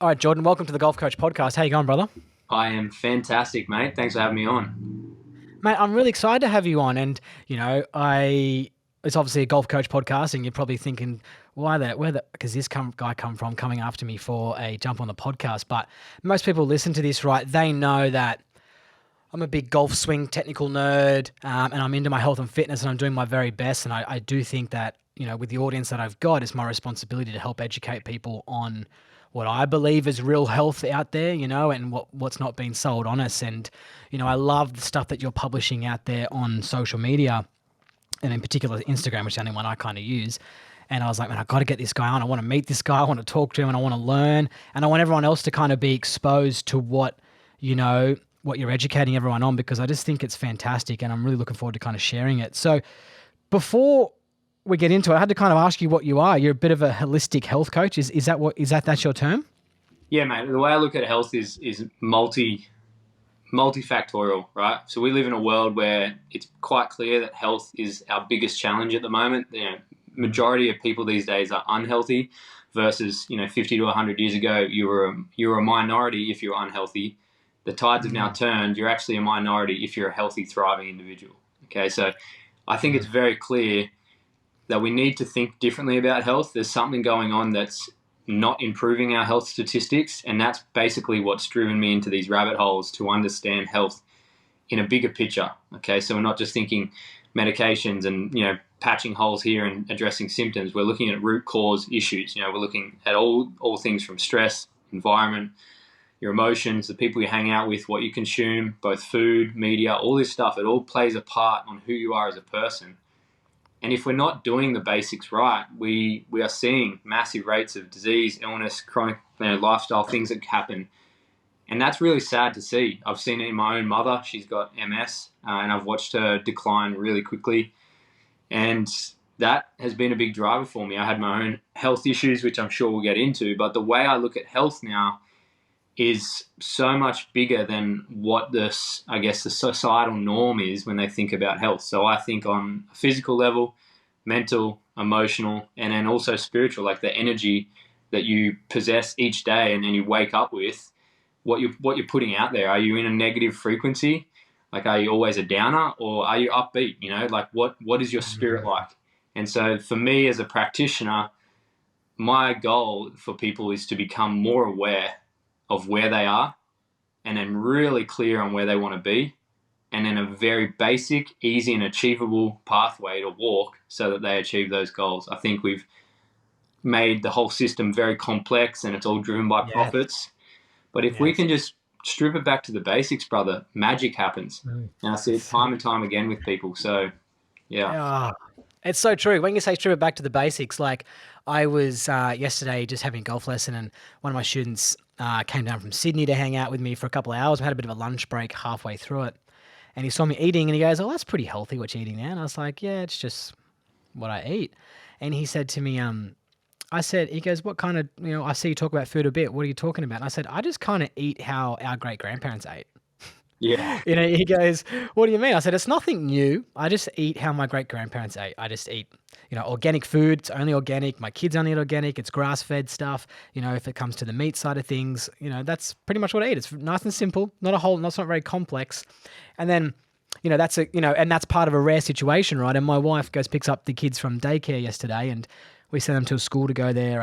All right, Jordan, welcome to the Golf Coach Podcast. How you going, brother? I am fantastic, mate. Thanks for having me on. Mate, I'm really excited to have you on. And, it's obviously a Golf Coach podcast, and you're probably thinking, because this guy come from coming after me for a jump on the podcast. But most people listen to this, right? They know that I'm a big golf swing technical nerd, and I'm into my health and fitness, and I'm doing my very best. And I do think that, with the audience that I've got, it's my responsibility to help educate people on what I believe is real health out there, and what's not being sold on us. And, I love the stuff that you're publishing out there on social media, and in particular Instagram, which is the only one I kind of use. And I was like, man, I got to get this guy on. I want to meet this guy. I want to talk to him, and I want to learn. And I want everyone else to kind of be exposed to what you're educating everyone on, because I just think it's fantastic, and I'm really looking forward to kind of sharing it. So before we get into it, I had to kind of ask you what you are. You're a bit of a holistic health coach. That's your term? Yeah, mate. The way I look at health is multifactorial, right? So we live in a world where it's quite clear that health is our biggest challenge at the moment. Majority of people these days are unhealthy versus, 50 to 100 years ago, you were a minority if you were unhealthy. The tides have now turned. You're actually a minority if you're a healthy, thriving individual. Okay, so I think it's very clear that we need to think differently about health. There's something going on that's not improving our health statistics, and that's basically what's driven me into these rabbit holes to understand health in a bigger picture. Okay, so we're not just thinking medications and patching holes here and addressing symptoms. We're looking at root cause issues. We're looking at all things from stress, environment, your emotions, the people you hang out with, what you consume, both food, media, all this stuff. It all plays a part on who you are as a person. And if we're not doing the basics right, we are seeing massive rates of disease, illness, chronic lifestyle things that happen. And that's really sad to see. I've seen it in my own mother. She's got MS, and I've watched her decline really quickly. And that has been a big driver for me. I had my own health issues, which I'm sure we'll get into. But the way I look at health now is so much bigger than what the societal norm is when they think about health. So I think on a physical level, mental, emotional, and then also spiritual, like the energy that you possess each day and then you wake up with, what you're putting out there. Are you in a negative frequency? Like, are you always a downer, or are you upbeat? Like what is your spirit like? And so for me as a practitioner, my goal for people is to become more aware of where they are, and then really clear on where they want to be, and then a very basic, easy and achievable pathway to walk so that they achieve those goals. I think we've made the whole system very complex, and it's all driven by profits. But if we can just strip it back to the basics, brother, magic happens. And I see it time and time again with people. So, yeah. It's so true. When you say strip it back to the basics, like I was yesterday just having a golf lesson, and one of my students came down from Sydney to hang out with me for a couple of hours. We had a bit of a lunch break halfway through it, and he saw me eating, and he goes, "Oh, that's pretty healthy what you're eating now." And I was like, "Yeah, it's just what I eat." And he said to me, he goes, "What kind of, I see you talk about food a bit. What are you talking about?" And I said, "I just kind of eat how our great grandparents ate." Yeah. He goes, "What do you mean?" I said, "It's nothing new. I just eat how my great grandparents ate. I just eat, organic food. It's only organic. My kids only eat organic. It's grass-fed stuff. If it comes to the meat side of things, that's pretty much what I eat. It's nice and simple. It's not very complex." And then, and that's part of a rare situation, right? And my wife picks up the kids from daycare yesterday, and we send them to a school to go there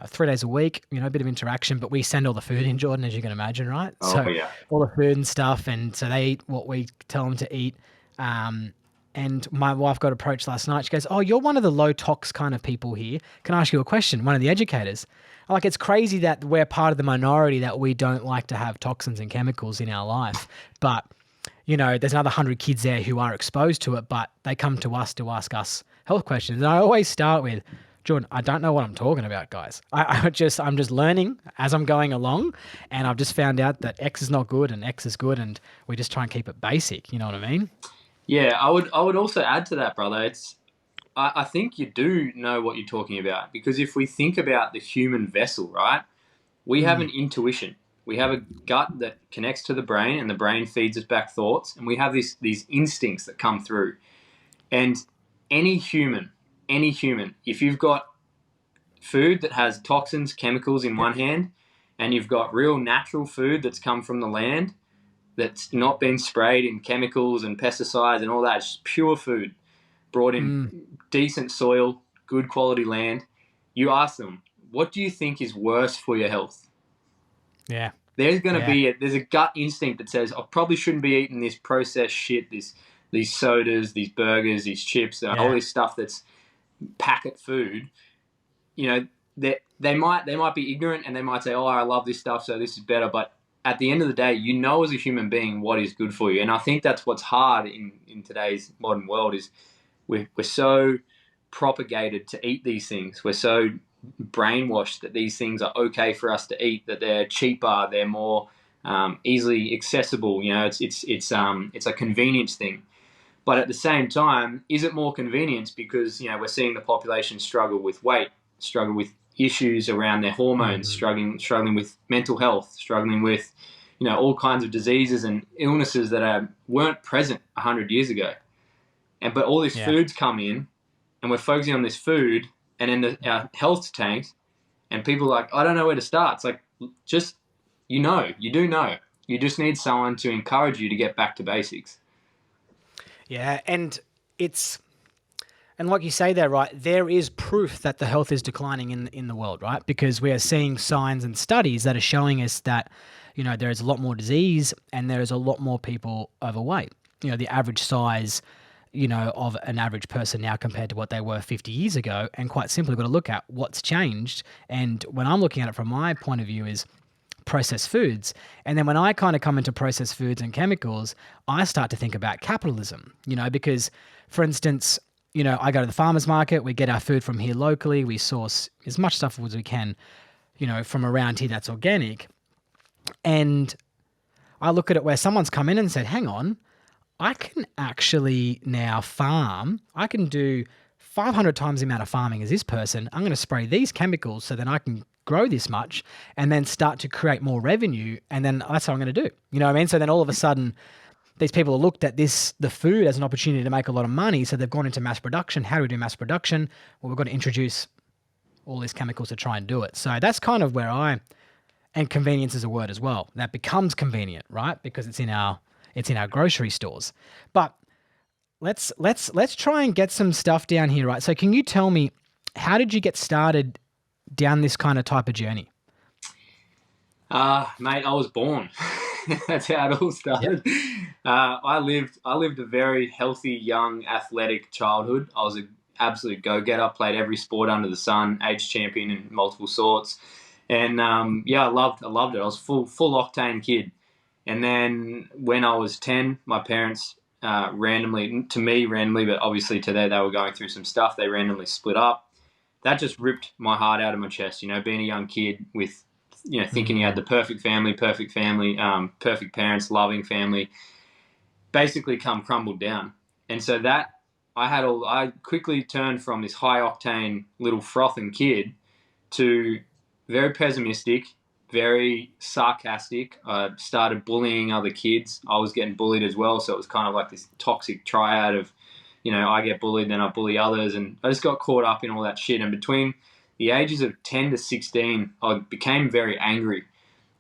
3 days a week, a bit of interaction, but we send all the food in, Jordan, as you can imagine, right? Oh, yeah. All the food and stuff, and so they eat what we tell them to eat. And my wife got approached last night. She goes, "Oh, you're one of the low tox kind of people here. Can I ask you a question?" One of the educators. I'm like, it's crazy that we're part of the minority that we don't like to have toxins and chemicals in our life. But, there's another 100 kids there who are exposed to it, but they come to us to ask us health questions. And I always start with, "Jordan, I don't know what I'm talking about, guys. I'm just learning as I'm going along, and I've just found out that X is not good and X is good, and we just try and keep it basic." You know what I mean? Yeah, I would also add to that, brother. I think you do know what you're talking about, because if we think about the human vessel, right, we have an intuition. We have a gut that connects to the brain, and the brain feeds us back thoughts, and we have these instincts that come through. And any human, if you've got food that has toxins, chemicals in one hand, and you've got real natural food that's come from the land, that's not been sprayed in chemicals and pesticides and all that. It's just pure food brought in Mm, decent soil, good quality land. You ask them, what do you think is worse for your health? yeah. There's going to Yeah. be there's a gut instinct that says, I probably shouldn't be eating this processed shit, these sodas, these burgers, these chips, all Yeah. this stuff that's packet food. You know, they might be ignorant and they might say, oh, I love this stuff, so this is better. But at the end of the day, you know as a human being what is good for you. And I think that's what's hard in today's modern world is we're so propagated to eat these things. We're so brainwashed that these things are okay for us to eat, that they're cheaper, they're more easily accessible. You know, it's a convenience thing. But at the same time, is it more convenience because we're seeing the population struggle with weight, struggle with issues around their hormones, Mhm. struggling with mental health, struggling with all kinds of diseases and illnesses that weren't present 100 years ago. But all these Yeah. foods come in, and we're focusing on this food, and then our health tanks, and people are like, I don't know where to start. It's like, just you do know. You just need someone to encourage you to get back to basics. Yeah. It's and like you say there, right, there is proof that the health is declining in the world, right? Because we are seeing signs and studies that are showing us that, there is a lot more disease and there is a lot more people overweight. The average size, of an average person now compared to what they were 50 years ago. And quite simply, we've got to look at what's changed. And when I'm looking at it from my point of view is processed foods. And then when I kind of come into processed foods and chemicals, I start to think about capitalism, because for instance, I go to the farmer's market, we get our food from here locally, we source as much stuff as we can, from around here that's organic. And I look at it where someone's come in and said, hang on, I can actually now farm. I can do 500 times the amount of farming as this person. I'm going to spray these chemicals so then I can grow this much and then start to create more revenue. And then that's what I'm going to do. You know what I mean? So then all of a sudden, these people have looked at the food as an opportunity to make a lot of money. So they've gone into mass production. How do we do mass production? Well, we've got to introduce all these chemicals to try and do it. So that's kind of and convenience is a word as well. That becomes convenient, right? Because it's in our grocery stores. But let's try and get some stuff down here, right? So can you tell me, how did you get started down this kind of type of journey? Mate, I was born. That's how it all Yep. started. I lived a very healthy, young, athletic childhood. I was an absolute go-getter. Played every sport under the sun. Age champion in multiple sorts. And yeah, I loved it. I was full octane kid. And then when I was 10, my parents randomly, but obviously to they were going through some stuff. They randomly split up. That just ripped my heart out of my chest. Being a young kid with thinking you had Mm, the perfect family, perfect parents, loving family, basically come crumbled down. And so that I quickly turned from this high octane little frothing kid to very pessimistic, very sarcastic. I started bullying other kids. I was getting bullied as well, so it was kind of like this toxic triad of, I get bullied, then I bully others, and I just got caught up in all that shit. And between the ages of 10 to 16, I became very angry.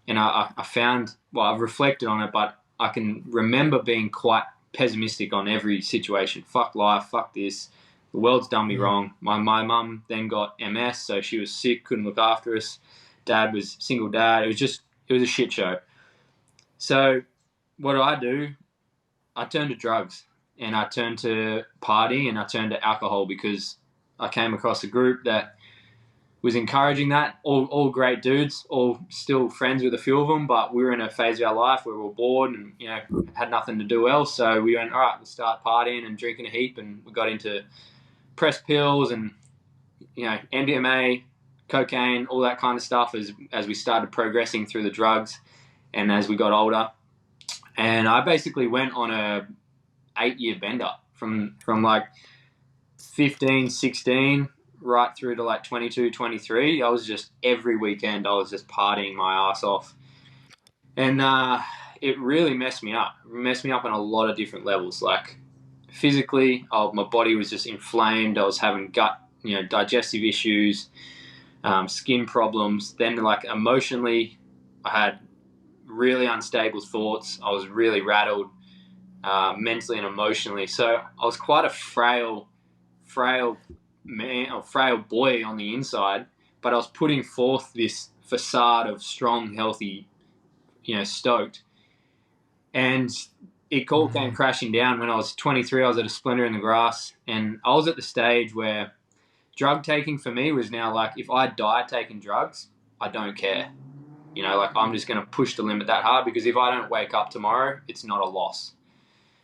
And I found, well, I've reflected on it, but I can remember being quite pessimistic on every situation. Fuck life, fuck this. The world's done me mm, wrong. My mum then got MS, so she was sick, couldn't look after us. Dad was single dad. It was a shit show. So what do? I turned to drugs, and I turned to party, and I turned to alcohol because I came across a group that was encouraging that. All great dudes, all still friends with a few of them, but we were in a phase of our life where we were bored and had nothing to do else. So we went, all right, we'll start partying and drinking a heap, and we got into pressed pills and MDMA, cocaine, all that kind of stuff as we started progressing through the drugs and as we got older. And I basically went on a 8-year bender from like 15, 16 right through to like 22, 23. I was just every weekend I was just partying my ass off. And it really messed me up. It messed me up on a lot of different levels. Like physically, my body was just inflamed. I was having gut, digestive issues, skin problems. Then like emotionally, I had really unstable thoughts. I was really rattled mentally and emotionally. So I was quite a frail man or frail boy on the inside, but I was putting forth this facade of strong, healthy, stoked. And it all came Mm. crashing down when I was 23. I was at a Splendor in the Grass, and I was at the stage where drug taking for me was now like, if I die taking drugs, I don't care. Like I'm just going to push the limit that hard, because if I don't wake up tomorrow, it's not a loss.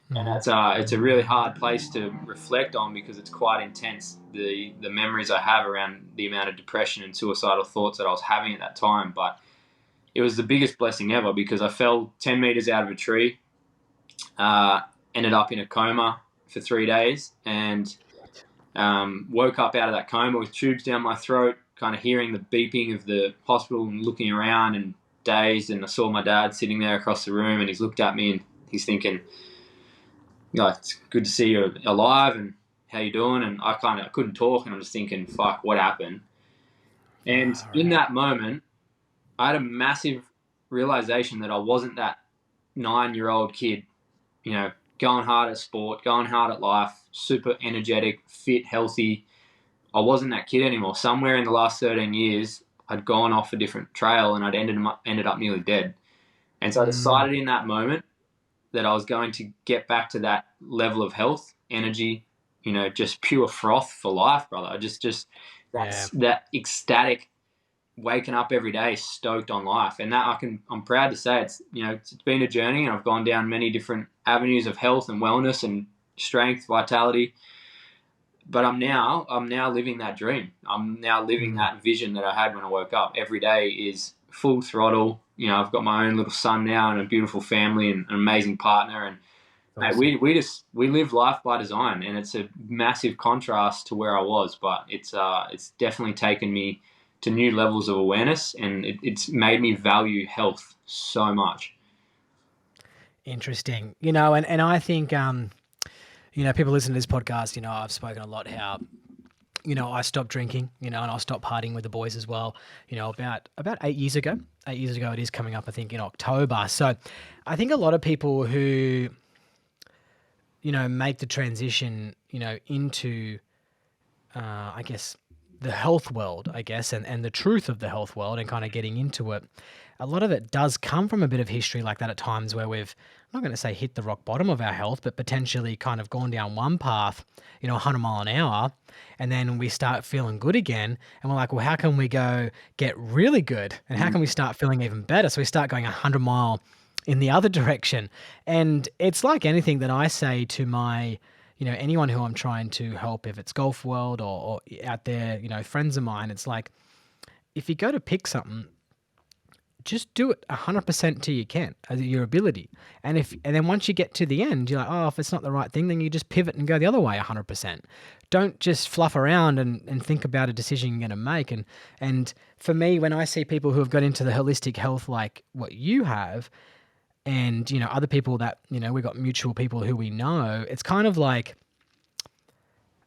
And Mhm. it's a really hard place to reflect on, because it's quite intense, the memories I have around the amount of depression and suicidal thoughts that I was having at that time. But it was the biggest blessing ever, because I fell 10 meters out of a tree, uh, ended up in a coma for 3 days, and woke up out of that coma with tubes down my throat, kind of hearing the beeping of the hospital and looking around and dazed. And I saw my dad sitting there across the room, and he's looked at me and he's thinking, it's good to see you alive, and how you doing? And I couldn't talk, and I'm just thinking, fuck, what happened? And Far in out. that moment, I had a massive realization that I wasn't that 9-year-old kid, going hard at sport, going hard at life, super energetic, fit, healthy. I wasn't that kid anymore. Somewhere in the last 13 years, I'd gone off a different trail, and I'd ended up nearly dead. And so I Mm. decided in that moment that I was going to get back to that level of health, energy, just pure froth for life, brother. I just Yeah. that's that ecstatic waking up every day stoked on life. And that I'm proud to say it's been a journey, and I've gone down many different avenues of health and wellness and strength, vitality. But I'm now living that dream. I'm now living Mm. that vision that I had when I woke up. Every day is full throttle. I've got my own little son now, and a beautiful family, and an amazing partner. And mate, Awesome. we live life by design, and it's a massive contrast to where I was. But it's definitely taken me to new levels of awareness, and it's made me value health so much. Interesting. And I think people listen to this podcast, I've spoken a lot how, I stopped drinking, and I stopped partying with the boys as well, about 8 years ago. 8 years ago it is coming up, I think, in October. So I think a lot of people who, make the transition, into I guess, the health world, I guess, and the truth of the health world and kind of getting into it, a lot of it does come from a bit of history like that at times where we've, I'm not going to say hit the rock bottom of our health, but potentially kind of gone down one path, 100 mile an hour, and then we start feeling good again. And we're like, well, how can we go get really good? And how Mm. can we start feeling even better? So we start going 100 mile in the other direction. And it's like anything that I say to my, anyone who I'm trying to help, if it's golf world or out there, friends of mine, it's like, if you go to pick something, just do it 100% till you can, as your ability. And then once you get to the end, you're like, oh, if it's not the right thing, then you just pivot and go the other way 100%. Don't just fluff around and think about a decision you're going to make. And for me, when I see people who have got into the holistic health like what you have, and other people that we've got mutual people who we know, it's kind of like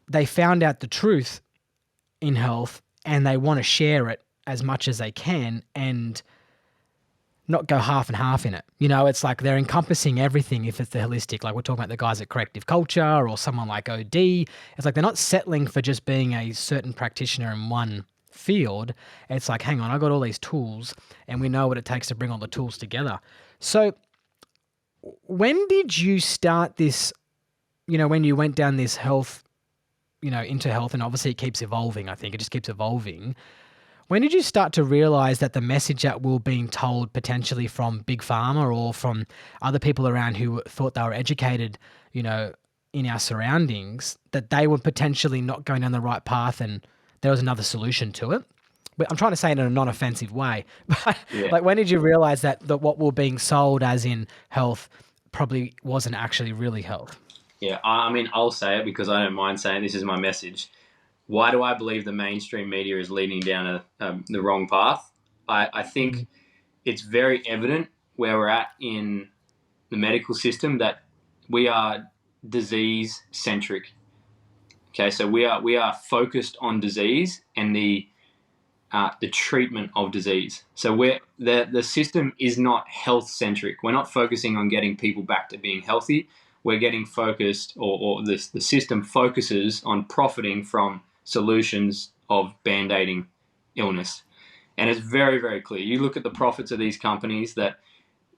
they found out the truth in health and they want to share it as much as they can and not go half and half in it. It's like they're encompassing everything if it's the holistic. Like we're talking about the guys at Corrective Culture or someone like OD. It's like they're not settling for just being a certain practitioner in one field. It's like, hang on, I got all these tools and we know what it takes to bring all the tools together. So when did you start this, when you went down this health, into health, and obviously it keeps evolving, I think it just keeps evolving. When did you start to realize that the message that we were being told potentially from Big Pharma or from other people around who thought they were educated, in our surroundings, that they were potentially not going down the right path and there was another solution to it? But I'm trying to say it in a non-offensive way. But Yeah. like, when did you realize that what we're being sold as in health probably wasn't actually really health? Yeah, I mean, I'll say it because I don't mind saying this is my message. Why do I believe the mainstream media is leading down the wrong path? I think Mm. it's very evident where we're at in the medical system that we are disease centric. Okay, so we are focused on disease and the the treatment of disease. So the system is not health centric. We're not focusing on getting people back to being healthy. We're getting focused, or the system focuses on profiting from solutions of band-aiding illness. And it's very, very clear. You look at the profits of these companies that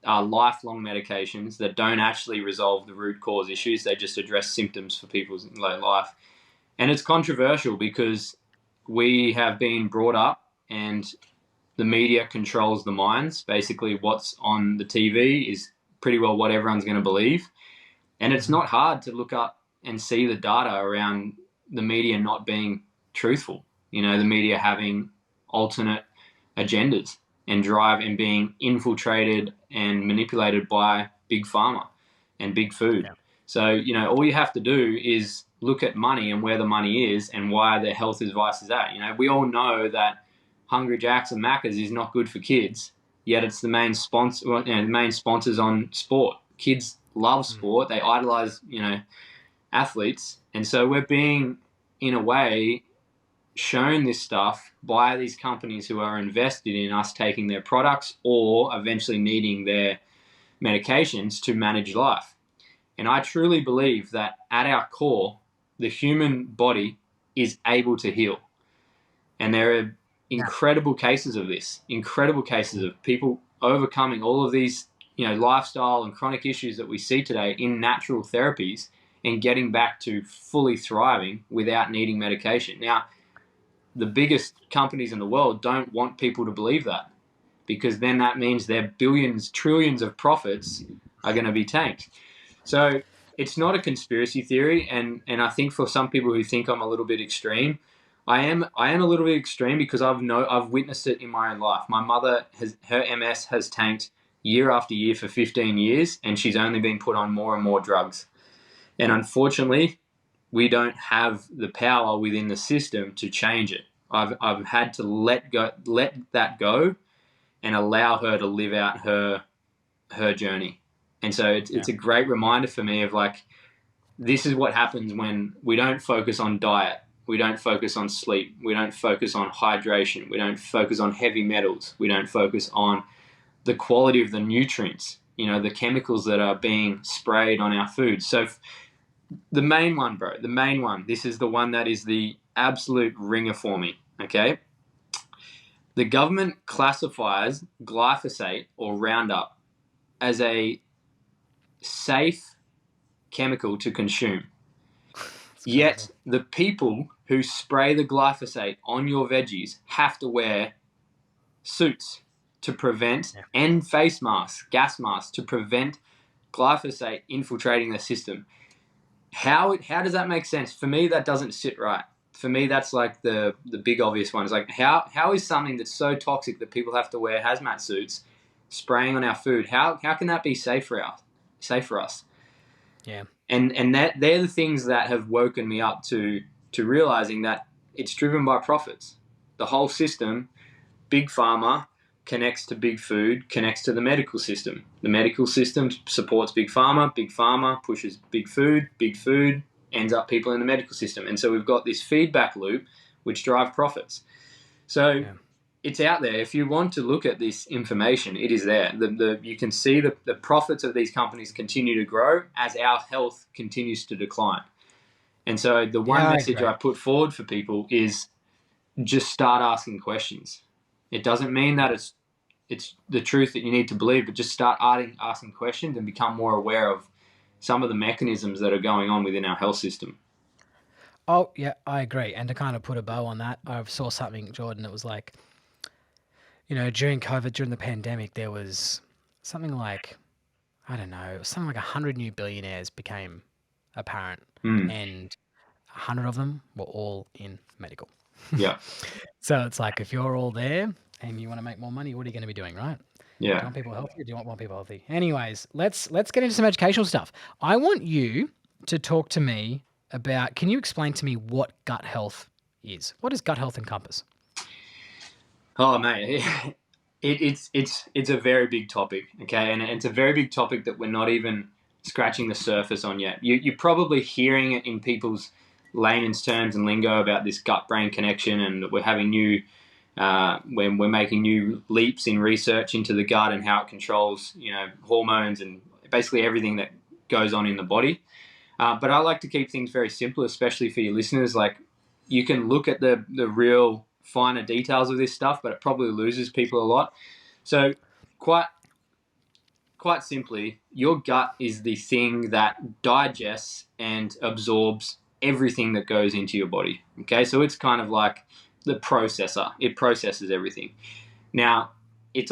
are lifelong medications that don't actually resolve the root cause issues. They just address symptoms for people's life. And it's controversial because we have been brought up and the media controls the minds. Basically, what's on the TV is pretty well what everyone's going to believe. And it's not hard to look up and see the data around the media not being truthful. The media having alternate agendas and drive and being infiltrated and manipulated by big pharma and big food. Yeah. So, all you have to do is look at money and where the money is and why the health advice is at. We all know that Hungry Jack's and Macca's is not good for kids, yet it's the main sponsor, the main sponsors on sport. Kids love sport. They idolize, athletes. And so we're being, in a way, shown this stuff by these companies who are invested in us taking their products or eventually needing their medications to manage life. And I truly believe that at our core, the human body is able to heal. And there are incredible cases of this, incredible cases of people overcoming all of these, lifestyle and chronic issues that we see today in natural therapies and getting back to fully thriving without needing medication. Now, the biggest companies in the world don't want people to believe that, because then that means their billions, trillions of profits are going to be tanked. So it's not a conspiracy theory, and I think for some people who think I'm a little bit extreme, I am a little bit extreme because I've witnessed it in my own life. My mother her MS has tanked year after year for 15 years, and she's only been put on more and more drugs. And unfortunately, we don't have the power within the system to change it. I've had to let that go and allow her to live out her journey. And so it's a great reminder for me of this is what happens when we don't focus on diet. We don't focus on sleep. We don't focus on hydration. We don't focus on heavy metals. We don't focus on the quality of the nutrients, the chemicals that are being sprayed on our food. So the main one, bro, this is the one that is the absolute ringer for me, okay? The government classifies glyphosate or Roundup as a safe chemical to consume. Yet the people who spray the glyphosate on your veggies have to wear suits to prevent, and face masks, gas masks, to prevent glyphosate infiltrating the system. How does that make sense? For me, that doesn't sit right. For me, that's the big obvious one. It's how is something that's so toxic that people have to wear hazmat suits spraying on our food, how can that be safe for us? Yeah. And that they're the things that have woken me up to realizing that it's driven by profits. The whole system, big pharma connects to big food, connects to the medical system. The medical system supports big pharma pushes big food ends up people in the medical system. And so we've got this feedback loop which drive profits. So it's out there. If you want to look at this information, it is there. You can see the profits of these companies continue to grow as our health continues to decline. And so the one message I put forward for people is just start asking questions. It doesn't mean that it's the truth that you need to believe, but just start asking questions and become more aware of some of the mechanisms that are going on within our health system. Oh, yeah, I agree. And to kind of put a bow on that, I saw something, Jordan, that was during COVID, during the pandemic, there was something like, I don't know, something like 100 new billionaires became apparent, and 100 of them were all in medical. Yeah. So it's if you're all there and you want to make more money, what are you going to be doing, right? Yeah. Do you want people healthy or do you want more people healthy? Anyways, let's get into some educational stuff. I want you to talk to me about, can you explain to me what gut health is? What does gut health encompass? Oh, mate, it's a very big topic, okay? And it's a very big topic that we're not even scratching the surface on yet. You're probably hearing it in people's layman's terms and lingo about this gut-brain connection, and that we're having new when we're making new leaps in research into the gut and how it controls, hormones and basically everything that goes on in the body. But I like to keep things very simple, especially for your listeners. Like, you can look at the real finer details of this stuff, but it probably loses people a lot. So quite simply, your gut is the thing that digests and absorbs everything that goes into your body. Okay, so it's kind of like the processor. It processes everything. Now, it's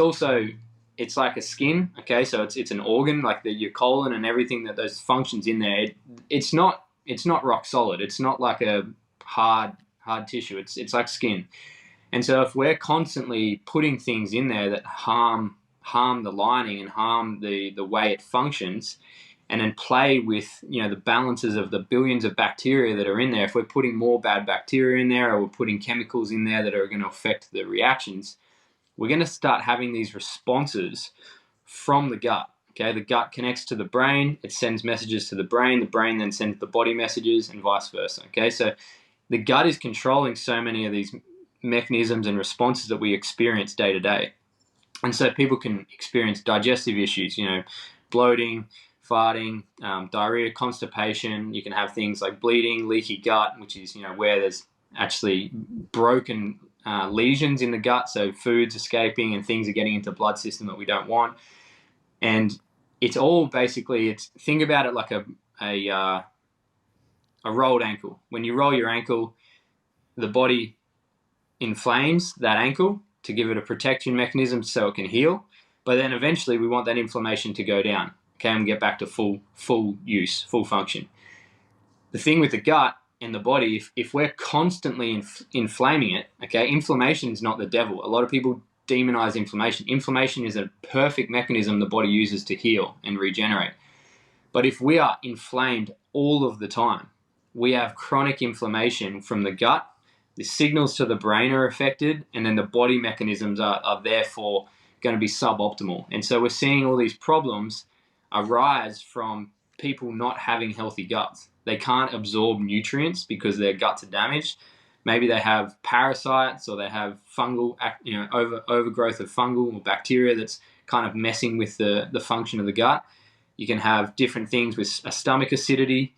like a skin. Okay, so it's an organ, like your colon and everything that those functions in there. It's not rock solid. It's not like a hard tissue. It's like skin. And so if we're constantly putting things in there that harm the lining and harm the way it functions, and then play with the balances of the billions of bacteria that are in there, if we're putting more bad bacteria in there or we're putting chemicals in there that are going to affect the reactions, we're going to start having these responses from the gut. Okay, the gut connects to the brain, it sends messages to the brain then sends the body messages, and vice versa. Okay, so the gut is controlling so many of these mechanisms and responses that we experience day to day. And so people can experience digestive issues, bloating, farting, diarrhea, constipation. You can have things like bleeding, leaky gut, which is, where there's actually broken lesions in the gut. So food's escaping and things are getting into the blood system that we don't want. And it's all basically, think about it like a rolled ankle. When you roll your ankle, the body inflames that ankle to give it a protection mechanism so it can heal. But then eventually we want that inflammation to go down, okay, and get back to full use, full function. The thing with the gut and the body, if we're constantly inflaming it, okay, inflammation is not the devil. A lot of people demonize inflammation. Inflammation is a perfect mechanism the body uses to heal and regenerate. But if we are inflamed all of the time, we have chronic inflammation from the gut, the signals to the brain are affected, and then the body mechanisms are therefore going to be suboptimal. And so we're seeing all these problems arise from people not having healthy guts. They can't absorb nutrients because their guts are damaged. Maybe they have parasites or they have fungal, overgrowth of fungal or bacteria that's kind of messing with the function of the gut. You can have different things with a stomach acidity,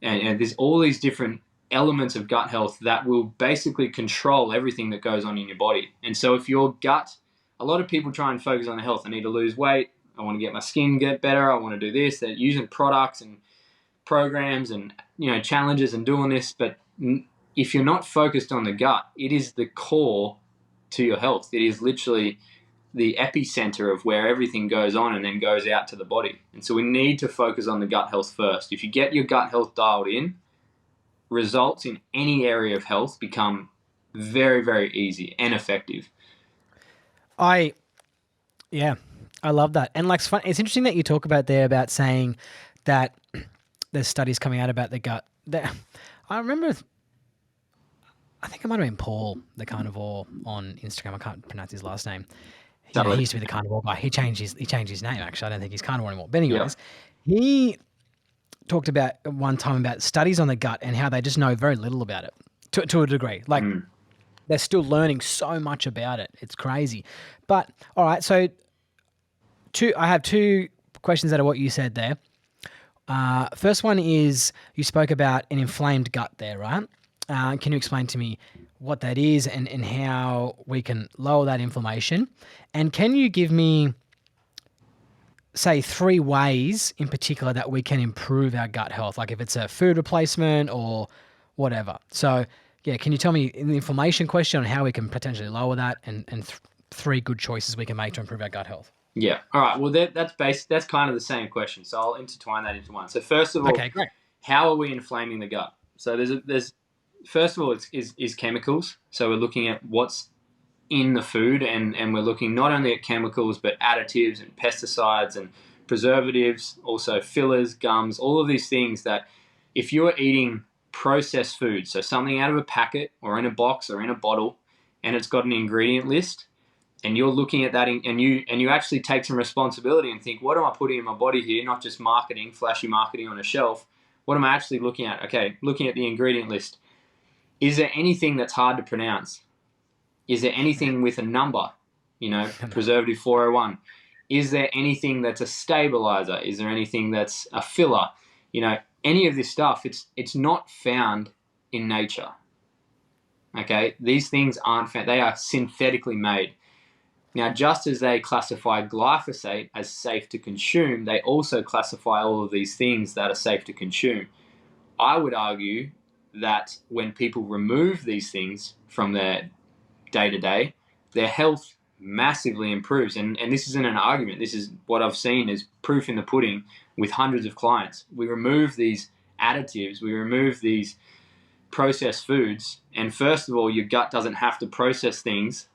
and there's all these different elements of gut health that will basically control everything that goes on in your body. And so if your gut, a lot of people try and focus on the health. I need to lose weight. I want to get my skin get better. I want to do this. They're using products and programs and challenges and doing this. But if you're not focused on the gut, it is the core to your health. It is literally the epicenter of where everything goes on and then goes out to the body. And so we need to focus on the gut health first. If you get your gut health dialed in, results in any area of health become very, very easy and effective. I love that. And it's fun. It's interesting that you talk about there about saying that there's studies coming out about the gut. I remember, I think it might have been Paul, the carnivore, on Instagram. I can't pronounce his last name. He used to be the carnivore guy. He changed his name, actually. I don't think he's carnivore anymore. But anyways, he talked about one time about studies on the gut and how they just know very little about it to a degree. Like they're still learning so much about it. It's crazy. But all right, so I have two questions out of what you said there. First one is you spoke about an inflamed gut there, right? Can you explain to me what that is and how we can lower that inflammation? And can you give me, say, 3 ways in particular that we can improve our gut health, like if it's a food replacement or whatever? So, yeah, can you tell me in the inflammation question on how we can potentially lower that and 3 good choices we can make to improve our gut health? Yeah. All right. Well, that's kind of the same question. So I'll intertwine that into one. So first of all, okay, great. How are we inflaming the gut? So there's first of all, is chemicals. So we're looking at what's in the food, and we're looking not only at chemicals but additives and pesticides and preservatives, also fillers, gums, all of these things that if you're eating processed food, so something out of a packet or in a box or in a bottle, and it's got an ingredient list, and you're looking at that and you actually take some responsibility and think, what am I putting in my body here? Not just marketing, flashy marketing on a shelf. What am I actually looking at? Okay, looking at the ingredient list. Is there anything that's hard to pronounce? Is there anything with a number? Preservative 401. Is there anything that's a stabilizer? Is there anything that's a filler? Any of this stuff, it's not found in nature. Okay, these things aren't found, they are synthetically made. Now, just as they classify glyphosate as safe to consume, they also classify all of these things that are safe to consume. I would argue that when people remove these things from their day-to-day, their health massively improves. And this isn't an argument. This is what I've seen as proof in the pudding with hundreds of clients. We remove these additives, we remove these processed foods, and first of all, your gut doesn't have to process things.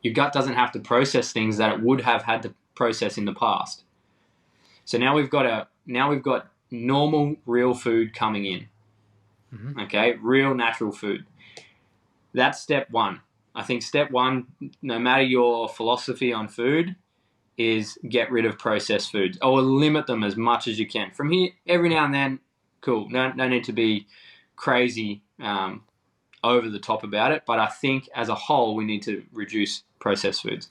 Your gut doesn't have to process things that it would have had to process in the past. So now we've got normal, real food coming in. Okay, real natural food. That's step one. I think step one, no matter your philosophy on food, is get rid of processed foods or limit them as much as you can. From here, every now and then, cool. No need to be crazy over the top about it. But I think as a whole, we need to reduce processed foods.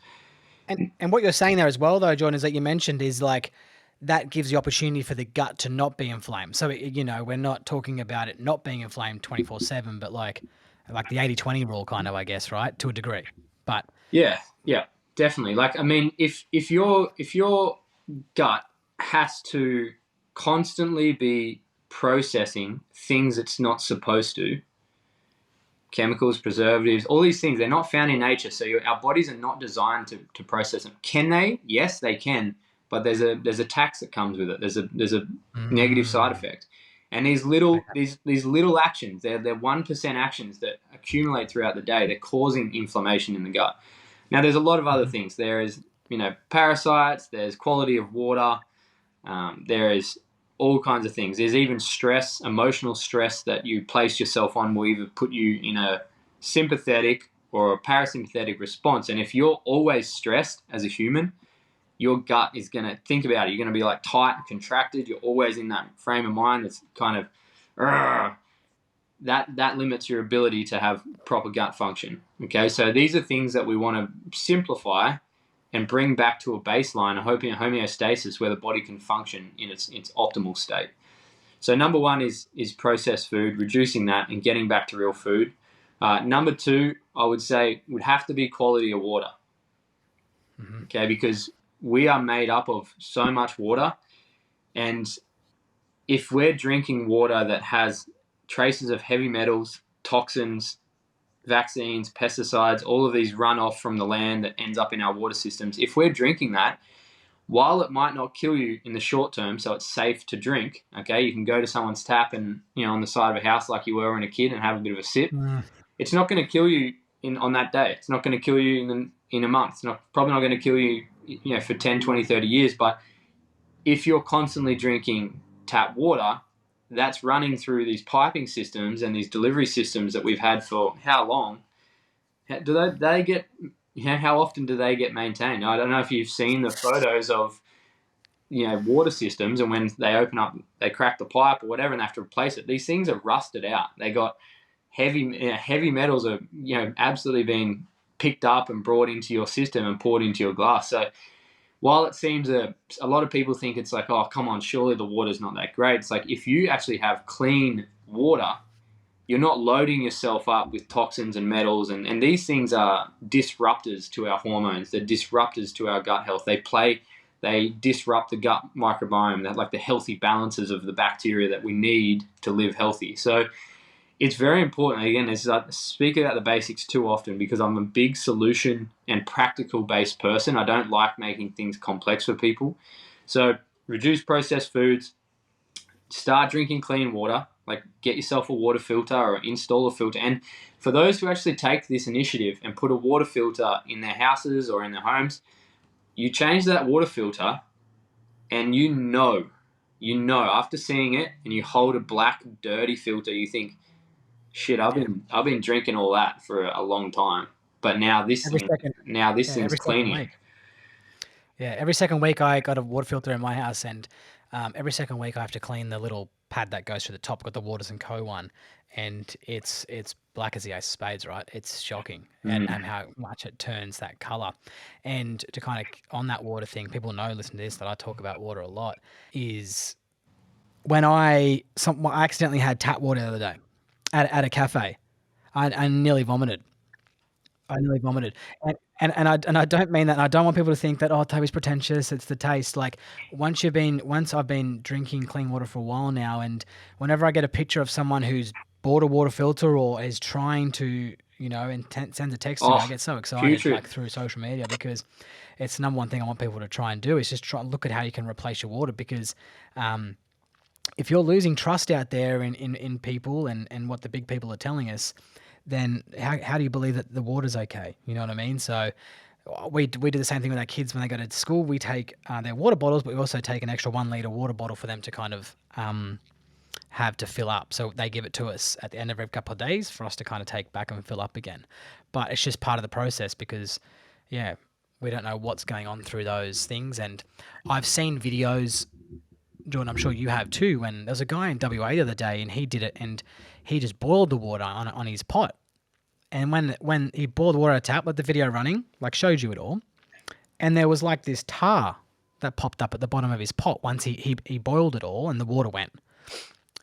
And what you're saying there as well, though, John, is that you mentioned is like that gives the opportunity for the gut to not be inflamed. So, we're not talking about it not being inflamed 24/7, but like the 80/20 rule kind of, I guess, right? To a degree. But yeah, definitely. Like, I mean, if your gut has to constantly be processing things it's not supposed to, chemicals, preservatives, all these things, they're not found in nature. So our bodies are not designed to process them. Can they? Yes, they can. But there's a tax that comes with it. There's a negative side effect. And these little actions, they're 1% actions that accumulate throughout the day. They're causing inflammation in the gut. Now, there's a lot of other things. There is, parasites. There's quality of water. There is all kinds of things. There's even stress, emotional stress that you place yourself on will either put you in a sympathetic or a parasympathetic response. And if you're always stressed as a human, your gut is going to think about it. You're going to be like tight and contracted. You're always in that frame of mind that's kind of, that limits your ability to have proper gut function. Okay, so these are things that we want to simplify and bring back to a baseline, a homeostasis where the body can function in its optimal state. So number one is processed food, reducing that and getting back to real food. Number two, I would say, would have to be quality of water. Okay, because we are made up of so much water, and if we're drinking water that has traces of heavy metals, toxins, vaccines, pesticides, all of these run off from the land that ends up in our water systems, if we're drinking that, while it might not kill you in the short term, so it's safe to drink, okay, you can go to someone's tap and, on the side of a house like you were when a kid and have a bit of a sip. It's not going to kill you on that day. It's not going to kill you in a month. It's probably not going to kill you, for 10, 20, 30 years. But if you're constantly drinking tap water, that's running through these piping systems and these delivery systems that we've had for how long? Do they get? How often do they get maintained? I don't know if you've seen the photos of water systems, and when they open up, they crack the pipe or whatever, and they have to replace it. These things are rusted out. They got heavy metals are absolutely being picked up and brought into your system and poured into your glass. So while it seems a lot of people think it's like, oh, come on, surely the water's not that great. It's like, if you actually have clean water, you're not loading yourself up with toxins and metals, and these things are disruptors to our hormones. They're disruptors to our gut health. They disrupt the gut microbiome, that like the healthy balances of the bacteria that we need to live healthy. So it's very important. Again, I speak about the basics too often because I'm a big solution and practical based person. I don't like making things complex for people. So reduce processed foods, start drinking clean water, like get yourself a water filter or install a filter. And for those who actually take this initiative and put a water filter in their houses or in their homes, you change that water filter and after seeing it, and you hold a black dirty filter, you think, shit, I've been drinking all that for a long time, but now this thing's cleaning. Yeah, every second week I got a water filter in my house, and every second week I have to clean the little pad that goes through the top. Got the Waters and Co one, and it's black as the ace of spades, right? It's shocking, and how much it turns that color. And to kind of on that water thing, people know, listen to this, that I talk about water a lot. Is when I accidentally had tap water the other day at a cafe. I nearly vomited. I nearly vomited. And I don't mean that. And I don't want people to think that, oh, Toby's pretentious. It's the taste. Like once I've been drinking clean water for a while now, and whenever I get a picture of someone who's bought a water filter or is trying to, and sends a text to me, I Oh, get so excited, putrid. like through social media, because it's the number one thing I want people to try and do is just try and look at how you can replace your water. Because if you're losing trust out there in people and what the big people are telling us, then how do you believe that the water's okay? You know what I mean? So we do the same thing with our kids when they go to school. We take their water bottles, but we also take an extra 1 litre water bottle for them to kind of have to fill up. So they give it to us at the end of every couple of days for us to kind of take back and fill up again. But it's just part of the process because, yeah, we don't know what's going on through those things. And I've seen videos, Jordan, I'm sure you have too, when there was a guy in WA the other day and he did it and he just boiled the water on his pot. And when he boiled the water out of tap, let the video running, like showed you it all, and there was like this tar that popped up at the bottom of his pot once he boiled it all and the water went.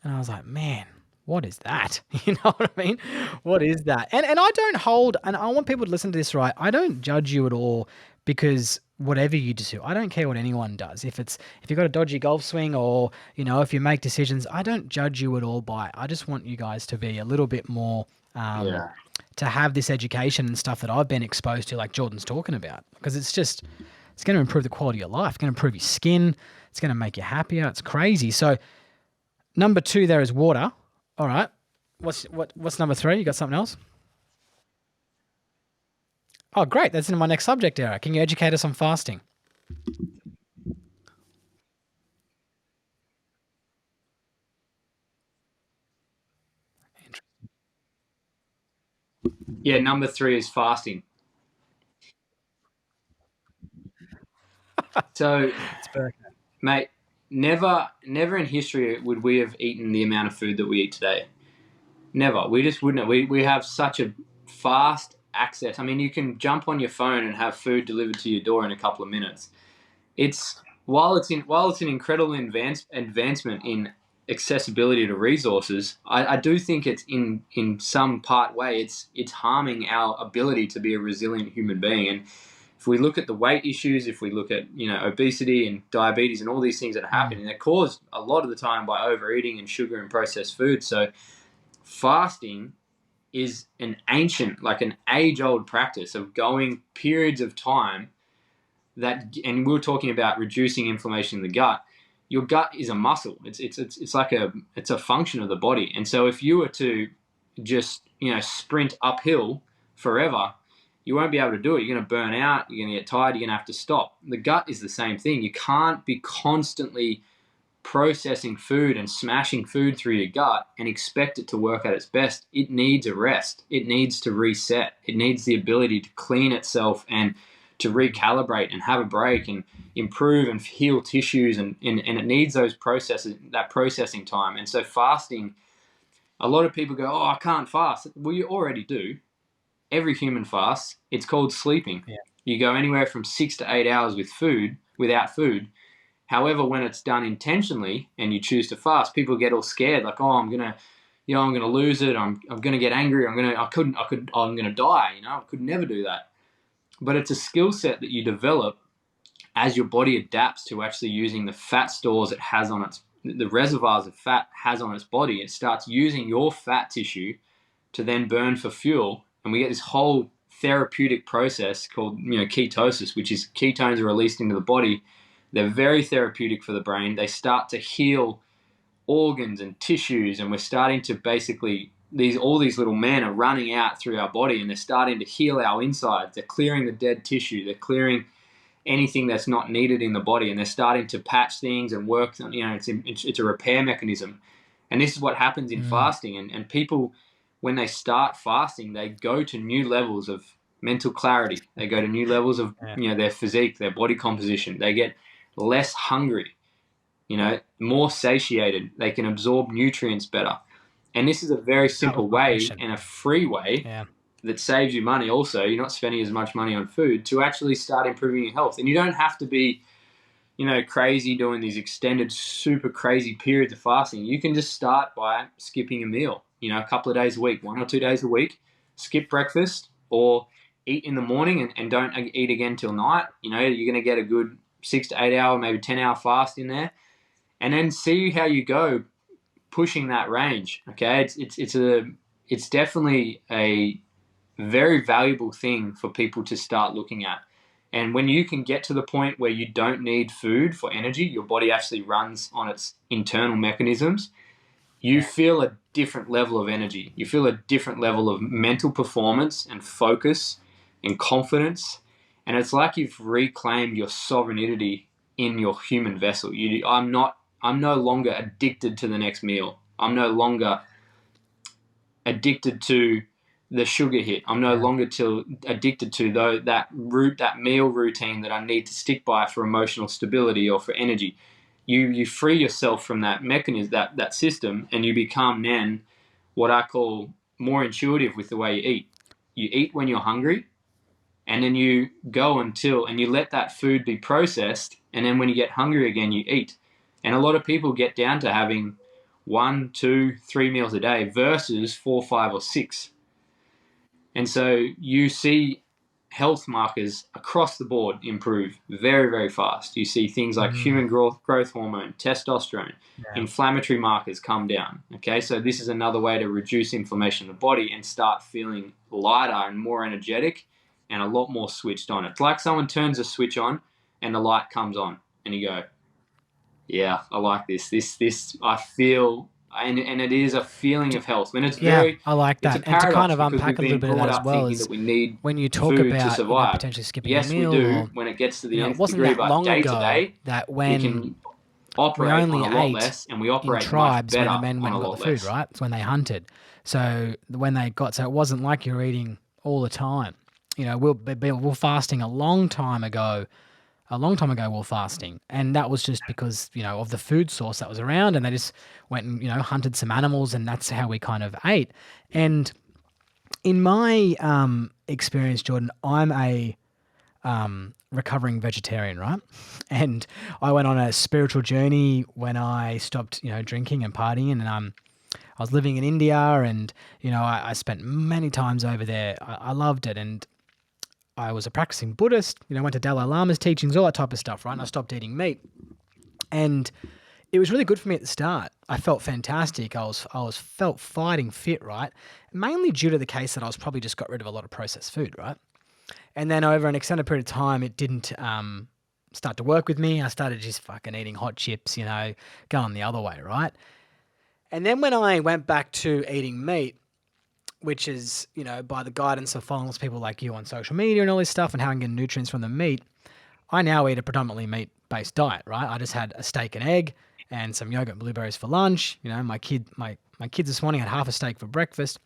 And I was like, man, what is that? You know what I mean? What is that? And I don't hold, and I want people to listen to this right. I don't judge you at all because whatever you do, I don't care what anyone does. If you've got a dodgy golf swing or, if you make decisions, I don't judge you at all by it. I just want you guys to be a little bit more, Yeah. to have this education and stuff that I've been exposed to, like Jordan's talking about, because it's going to improve the quality of life, it's going to improve your skin, it's going to make you happier. It's crazy. So number 2 there is water. All right. What's number 3? You got something else? Oh, great. That's in my next subject area. Can you educate us on fasting? Yeah, number 3 is fasting. So, It's very mate, never in history would we have eaten the amount of food that we eat today. Never. We just wouldn't. We have such a fast access. I mean, you can jump on your phone and have food delivered to your door in a couple of minutes. It's while it's an incredible advancement in accessibility to resources, I do think it's in some part way it's harming our ability to be a resilient human being. And if we look at the weight issues, if we look at obesity and diabetes and all these things that are happening, they're caused a lot of the time by overeating and sugar and processed food. So fasting is an ancient, like an age-old practice of going periods of time and we were talking about reducing inflammation in the gut. Your gut is a muscle. It's like it's a function of the body. And so if you were to just sprint uphill forever, you won't be able to do it. You're going to burn out. You're going to get tired. You're going to have to stop. The gut is the same thing. You can't be constantly processing food and smashing food through your gut and expect it to work at its best. It needs a rest. It needs to reset. It needs the ability to clean itself and to recalibrate and have a break and improve and heal tissues, and it needs that processing time. And so fasting, a lot of people go, oh, I can't fast. Well, you already do. Every human fasts. It's called sleeping. Yeah. You go anywhere from 6 to 8 hours without food. However, when it's done intentionally and you choose to fast, people get all scared, like, oh, I'm gonna lose it. I'm gonna get angry. I'm gonna die. I could never do that. But it's a skill set that you develop as your body adapts to actually using the fat stores it has on the reservoirs of fat has on its body. It starts using your fat tissue to then burn for fuel, and we get this whole therapeutic process called ketosis, which is ketones are released into the body. They're very therapeutic for the brain. They start to heal organs and tissues, and we're starting to basically all these little men are running out through our body, and they're starting to heal our insides. They're clearing the dead tissue. They're clearing anything that's not needed in the body, and they're starting to patch things and work. It's a repair mechanism, and this is what happens in fasting. And people, when they start fasting, they go to new levels of mental clarity. They go to new levels of their physique, their body composition. They get less hungry. more satiated. They can absorb nutrients better. And this is a very That was simple my way question. and a free way Yeah. that saves you money also. You're not spending as much money on food to actually start improving your health. And you don't have to be, crazy doing these extended, super crazy periods of fasting. You can just start by skipping a meal, a couple of days a week, 1 or 2 days a week, skip breakfast or eat in the morning and don't eat again till night. You're going to get a good 6 to 8 hour, maybe 10-hour fast in there, and then see how you go pushing that range. Okay. It's definitely a very valuable thing for people to start looking at. And when you can get to the point where you don't need food for energy, your body actually runs on its internal mechanisms, you feel a different level of energy. You feel a different level of mental performance and focus and confidence. And it's like you've reclaimed your sovereignty in your human vessel. I'm no longer addicted to the next meal. I'm no longer addicted to the sugar hit. I'm no Yeah. longer addicted to that meal routine that I need to stick by for emotional stability or for energy. You free yourself from that mechanism, that system, and you become then what I call more intuitive with the way you eat. You eat when you're hungry, and then you go and you let that food be processed, and then when you get hungry again, you eat. And a lot of people get down to having 1, 2, 3 meals a day versus 4, 5, or 6. And so you see health markers across the board improve very, very fast. You see things like Mm, human growth hormone, testosterone, yeah. inflammatory markers come down. Okay, so this is another way to reduce inflammation in the body and start feeling lighter and more energetic and a lot more switched on. It's like someone turns a switch on and the light comes on, and you go, yeah, I like this. I feel, and it is a feeling Do, of health. When yeah, I like it's a that. And to kind paradox of because we've unpack a little been bit of brought that as up well thinking that is we need when you talk food to about, survive. potentially skipping a Yes, we meal, do or, when it gets to the it nth wasn't degree, that but long day to ago day, that we when can we operate on only a lot ate less and we in operate much tribes when the better men on went a and got the lot food, less. right? It's when they hunted. So so it wasn't like you're eating all the time. We're fasting a long time ago we were fasting, and that was just because of the food source that was around, and they just went and hunted some animals, and that's how we kind of ate. And in my experience, Jordan, I'm a recovering vegetarian, right? And I went on a spiritual journey when I stopped drinking and partying, and I was living in India, and I spent many times over there. I loved it, and I was a practicing Buddhist, went to Dalai Lama's teachings, all that type of stuff, right? And I stopped eating meat. And it was really good for me at the start. I felt fantastic. I was felt fighting fit, right? Mainly due to the case that I was probably just got rid of a lot of processed food, right? And then over an extended period of time, it didn't start to work with me. I started just fucking eating hot chips, going the other way, right? And then when I went back to eating meat, which is, by the guidance of following people like you on social media and all this stuff and how I can get nutrients from the meat, I now eat a predominantly meat-based diet, right? I just had a steak and egg and some yogurt and blueberries for lunch. My kids this morning had half a steak for breakfast.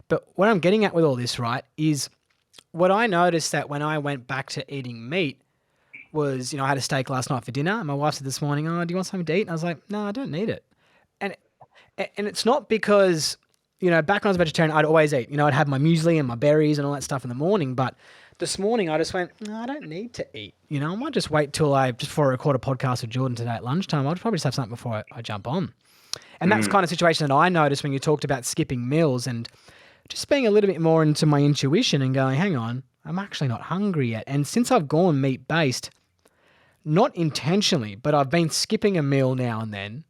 But what I'm getting at with all this, right, is what I noticed that when I went back to eating meat was, I had a steak last night for dinner, and my wife said this morning, "Oh, do you want something to eat?" And I was like, "No, I don't need it." And it's not because, back when I was a vegetarian, I'd always eat. I'd have my muesli and my berries and all that stuff in the morning. But this morning, I just went, no, I don't need to eat. I might just wait till just before I record a podcast with Jordan today at lunchtime. I'll probably just have something before I jump on. And that's Mm. kind of situation that I noticed when you talked about skipping meals and just being a little bit more into my intuition and going, hang on, I'm actually not hungry yet. And since I've gone meat based, not intentionally, but I've been skipping a meal now and then,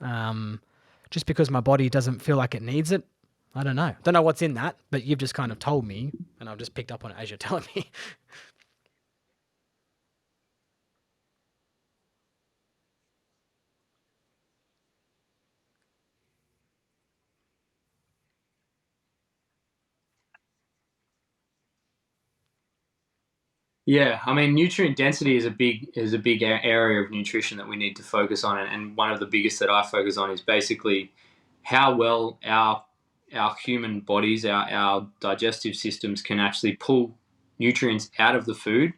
um, just because my body doesn't feel like it needs it. I don't know. Don't know what's in that, but you've just kind of told me, and I've just picked up on it as you're telling me. Yeah, I mean, nutrient density is a big area of nutrition that we need to focus on, and one of the biggest that I focus on is basically how well our human bodies, our digestive systems can actually pull nutrients out of the food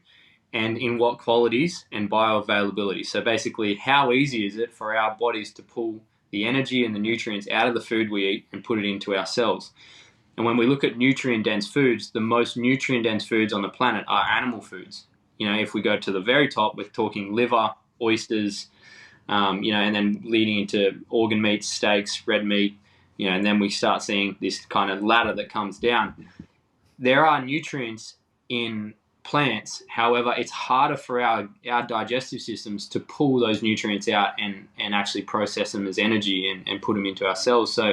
and in what qualities and bioavailability. So basically, how easy is it for our bodies to pull the energy and the nutrients out of the food we eat and put it into our cells? And when we look at nutrient-dense foods, the most nutrient-dense foods on the planet are animal foods. If we go to the very top, we're talking liver, oysters, and then leading into organ meats, steaks, red meat, and then we start seeing this kind of ladder that comes down. There are nutrients in plants. However, it's harder for our digestive systems to pull those nutrients out and actually process them as energy and put them into our cells. So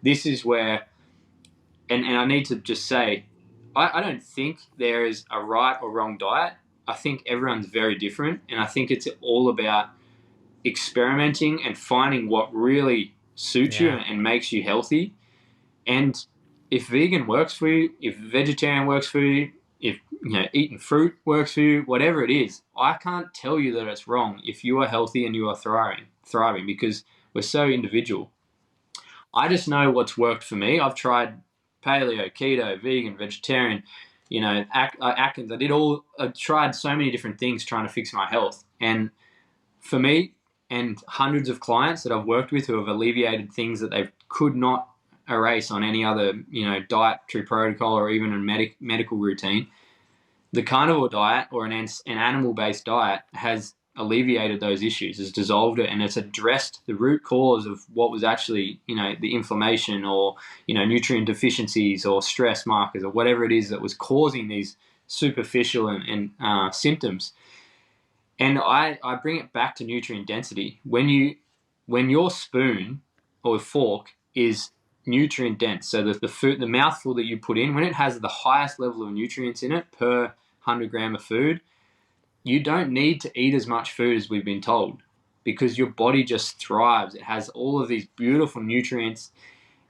this is where, and I need to just say, I don't think there is a right or wrong diet. I think everyone's very different, and I think it's all about experimenting and finding what really suits you and makes you healthy. And if vegan works for you, if vegetarian works for you, if eating fruit works for you, whatever it is, I can't tell you that it's wrong if you are healthy and you are thriving, because we're so individual. I just know what's worked for me. I've tried paleo, keto, vegan, vegetarian, Atkins. I tried so many different things trying to fix my health. And for me and hundreds of clients that I've worked with who have alleviated things that they could not erase on any other, dietary protocol or even a medical routine, the carnivore diet or an animal-based diet has alleviated those issues, has dissolved it, and it's addressed the root cause of what was actually, the inflammation or, nutrient deficiencies or stress markers or whatever it is that was causing these superficial and symptoms. And I bring it back to nutrient density. When your spoon or fork is nutrient dense, so that the mouthful that you put in, when it has the highest level of nutrients in it per 100 gram of food, you don't need to eat as much food as we've been told, because your body just thrives. It has all of these beautiful nutrients,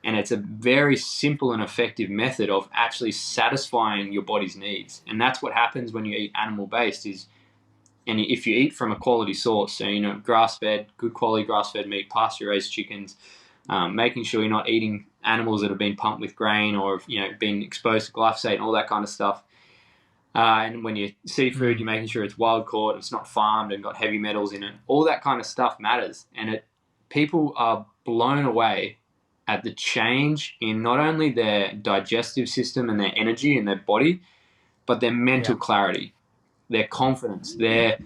and it's a very simple and effective method of actually satisfying your body's needs. And that's what happens when you eat animal-based and if you eat from a quality source, so, grass-fed, good quality grass-fed meat, pasture-raised chickens, making sure you're not eating animals that have been pumped with grain or, been exposed to glyphosate and all that kind of stuff. And when you seafood, you're making sure it's wild caught, it's not farmed and got heavy metals in it. All that kind of stuff matters. And people are blown away at the change in not only their digestive system and their energy and their body, but their mental clarity, their confidence, their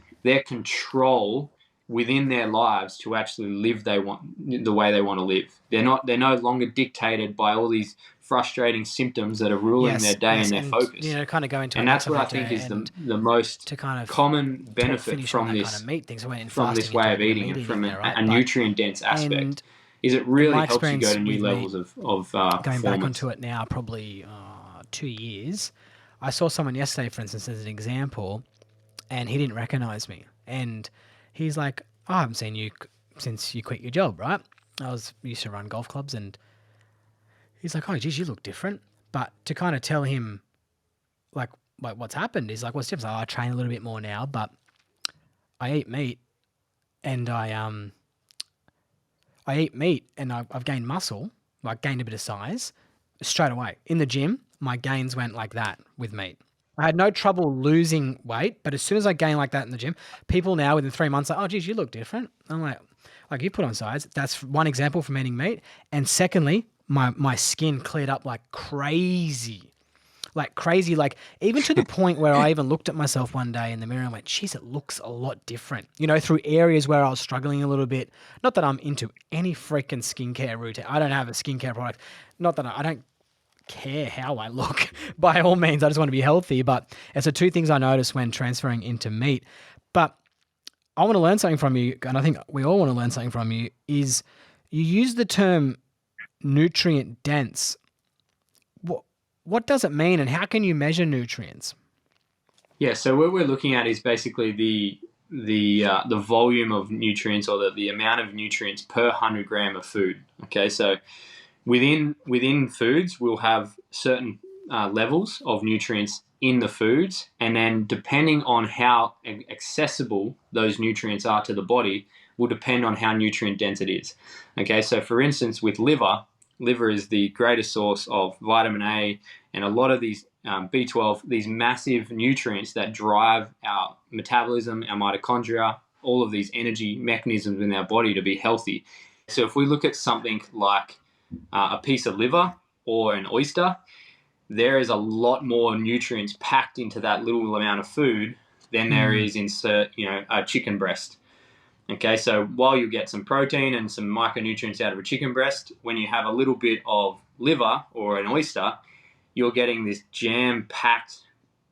control within their lives to actually live the way they want to live. They're no longer dictated by all these frustrating symptoms that are ruling their day and their focus. Kind of going to, and that's what I think is the most common benefit from this kind of meat things. From this way of eating, from a nutrient dense aspect, is it really helps you go to new levels of going performance. Back onto it now, probably 2 years. I saw someone yesterday, for instance, as an example, and he didn't recognize me, and he's like, "Oh, I haven't seen you since you quit your job, right?" Used to run golf clubs, and he's like, "Oh, geez, you look different." But to kind of tell him, like what's happened is like, what's different? I train a little bit more now, but I eat meat, and I've gained muscle, like gained a bit of size straight away in the gym. My gains went like that with meat. I had no trouble losing weight, but as soon as I gain like that in the gym, people now within 3 months are like, "Oh, geez, you look different." I'm like you put on size. That's one example from eating meat. And secondly, my skin cleared up like crazy, like even to the point where I even looked at myself one day in the mirror and went, "Geez, it looks a lot different." Through areas where I was struggling a little bit. Not that I'm into any freaking skincare routine. I don't have a skincare product. Not that I don't care how I look by all means. I just want to be healthy. But it's the two things I noticed when transferring into meat. But I want to learn something from you, and I think we all want to learn something from you, is you use the term nutrient dense. What does it mean, and how can you measure nutrients? Yeah, so what we're looking at is basically the volume of nutrients, or the amount of nutrients per 100 gram of food. Okay, so within foods, we'll have certain levels of nutrients in the foods, and then depending on how accessible those nutrients are to the body will depend on how nutrient dense it is. Okay, so for instance, with liver is the greatest source of vitamin A And a lot of these B12, these massive nutrients that drive our metabolism, our mitochondria, all of these energy mechanisms in our body to be healthy. So if we look at something like a piece of liver or an oyster, there is a lot more nutrients packed into that little amount of food than there is in a chicken breast. Okay, so while you get some protein and some micronutrients out of a chicken breast, when you have a little bit of liver or an oyster, you're getting this jam-packed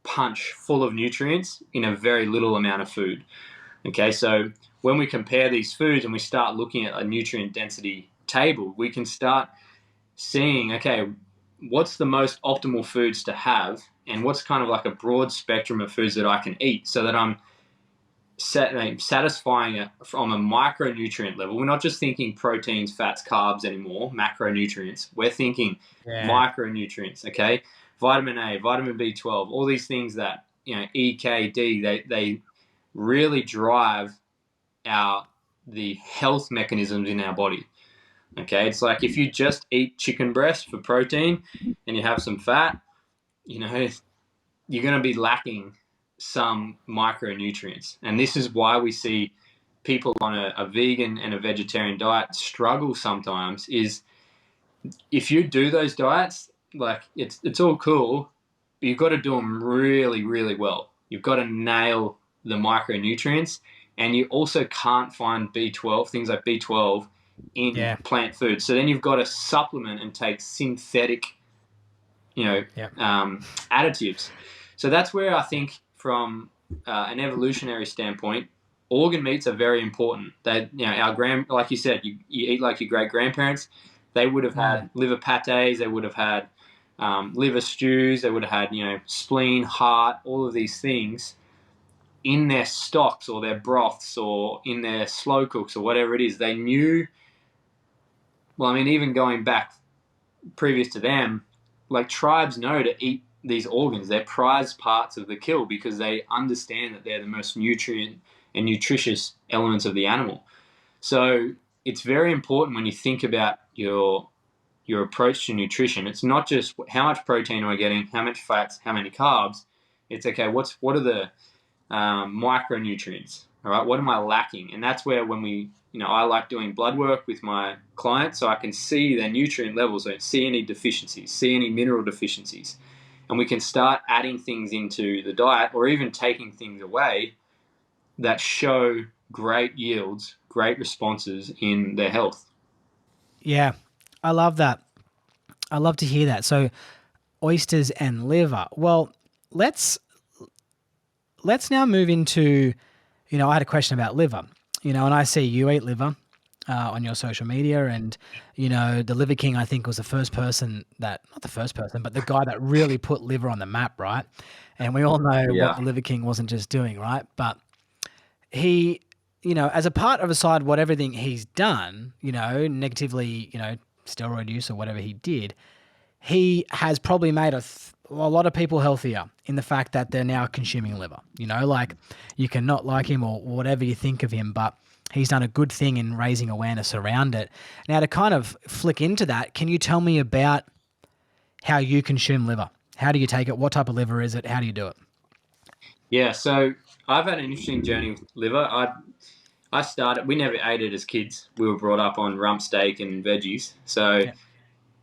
punch full of nutrients in a very little amount of food. Okay, so when we compare these foods and we start looking at a nutrient density table, we can start seeing, okay, what's the most optimal foods to have, and what's kind of like a broad spectrum of foods that I can eat so that I'm satisfying it from a micronutrient level. We're not just thinking proteins, fats, carbs anymore, macronutrients. We're thinking micronutrients, okay? Vitamin A, vitamin B12, all these things that, E, K, D, they really drive the health mechanisms in our body. Okay, it's like if you just eat chicken breast for protein and you have some fat, you're going to be lacking some micronutrients. And this is why we see people on a vegan and a vegetarian diet struggle sometimes, is if you do those diets, like it's all cool, but you've got to do them really, really well. You've got to nail the micronutrients, and you also can't find B12, things like B12 in plant food. So then you've got to supplement and take synthetic, additives. So that's where I think from an evolutionary standpoint, organ meats are very important. They, like you said, you eat like your great grandparents. They would have had liver pates. They would have had liver stews. They would have had, spleen, heart, all of these things in their stocks or their broths or in their slow cooks or whatever it is. They knew. Well, I mean, even going back previous to them, like tribes know to eat these organs. They're prized parts of the kill because they understand that they're the most nutrient and nutritious elements of the animal. So it's very important when you think about your approach to nutrition. It's not just how much protein am I getting, how much fats, how many carbs. It's okay, what are the micronutrients? All right, what am I lacking? And that's where when I like doing blood work with my clients so I can see their nutrient levels, don't see any deficiencies, see any mineral deficiencies. And we can start adding things into the diet or even taking things away that show great yields, great responses in their health. Yeah, I love that. I love to hear that. So oysters and liver. Well, let's now move into, I had a question about liver, and I see you eat liver on your social media, and, the Liver King, I think, was the first person not the first person, but the guy that really put liver on the map, right? And we all know what the Liver King wasn't just doing, right? But he, as a part of what everything he's done, negatively, steroid use or whatever he did, he has probably made a lot of people healthier in the fact that they're now consuming liver. Like you can not like him or whatever you think of him, but he's done a good thing in raising awareness around it. Now, to kind of flick into that, can you tell me about how you consume liver? How do you take it? What type of liver is it? How do you do it? Yeah, so I've had an interesting journey with liver. We never ate it as kids. We were brought up on rump steak and veggies. So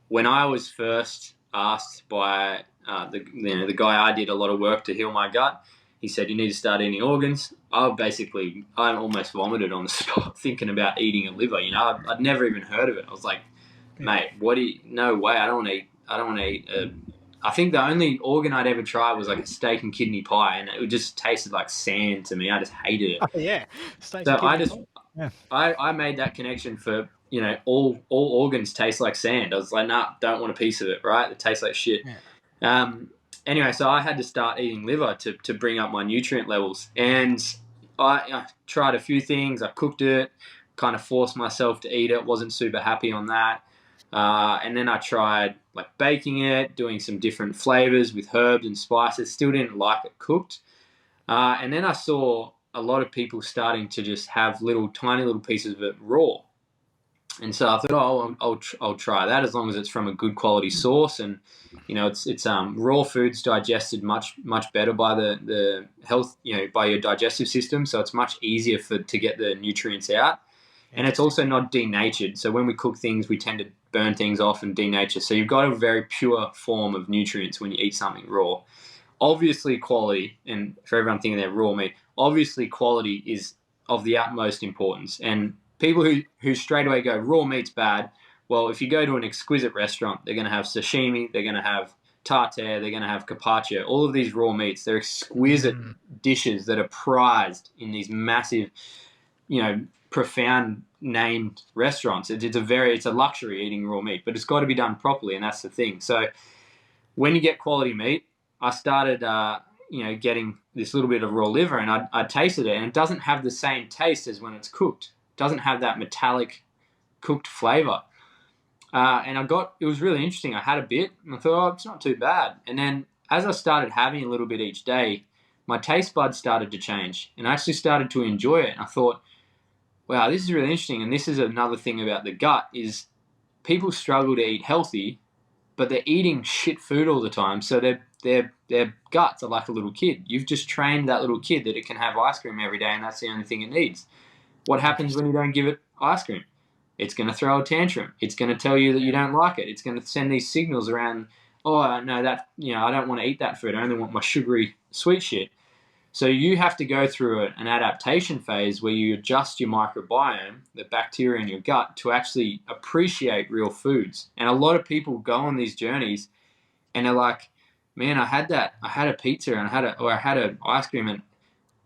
when I was first asked by the guy I did a lot of work to heal my gut, he said, you need to start eating organs. I almost vomited on the spot thinking about eating a liver. I'd never even heard of it. I was like, mate, no way. I don't want to eat I think the only organ I'd ever tried was like a steak and kidney pie, and it just tasted like sand to me. I just hated it. Oh, yeah. So I made that connection for, all organs taste like sand. I was like, nah, don't want a piece of it, right? It tastes like shit. Yeah. Anyway, so I had to start eating liver to bring up my nutrient levels. And I tried a few things. I cooked it, kind of forced myself to eat it. Wasn't super happy on that. And then I tried like baking it, doing some different flavors with herbs and spices. Still didn't like it cooked. And then I saw a lot of people starting to just have tiny little pieces of it raw. And so I thought, oh, I'll try that as long as it's from a good quality source, and it's raw foods digested much better by the health, by your digestive system, so it's much easier to get the nutrients out, and it's Interesting. also not denatured. So when we cook things, we tend to burn things off and denature. So you've got a very pure form of nutrients when you eat something raw. Obviously, quality, and for everyone thinking they're raw meat, obviously quality is of the utmost importance. And people who straight away go raw meat's bad, well, if you go to an exquisite restaurant, they're going to have sashimi, they're going to have tartare, they're going to have carpaccio. All of these raw meats, they're exquisite dishes that are prized in these massive, profound named restaurants. It's a luxury eating raw meat, but it's got to be done properly, and that's the thing. So when you get quality meat, I started, getting this little bit of raw liver, and I tasted it, and it doesn't have the same taste as when it's cooked. It doesn't have that metallic cooked flavor. And it was really interesting. I had a bit, and I thought, oh, it's not too bad. And then as I started having a little bit each day, my taste buds started to change, and I actually started to enjoy it. And I thought, wow, this is really interesting. And this is another thing about the gut is people struggle to eat healthy, but they're eating shit food all the time. So their guts are like a little kid. You've just trained that little kid that it can have ice cream every day, and that's the only thing it needs. What happens when you don't give it ice cream? It's going to throw a tantrum. It's going to tell you that you don't like it. It's going to send these signals around. Oh no, I don't want to eat that food. I only want my sugary sweet shit. So you have to go through an adaptation phase where you adjust your microbiome, the bacteria in your gut, to actually appreciate real foods. And a lot of people go on these journeys and they're like, man, I had a pizza and I had an ice cream and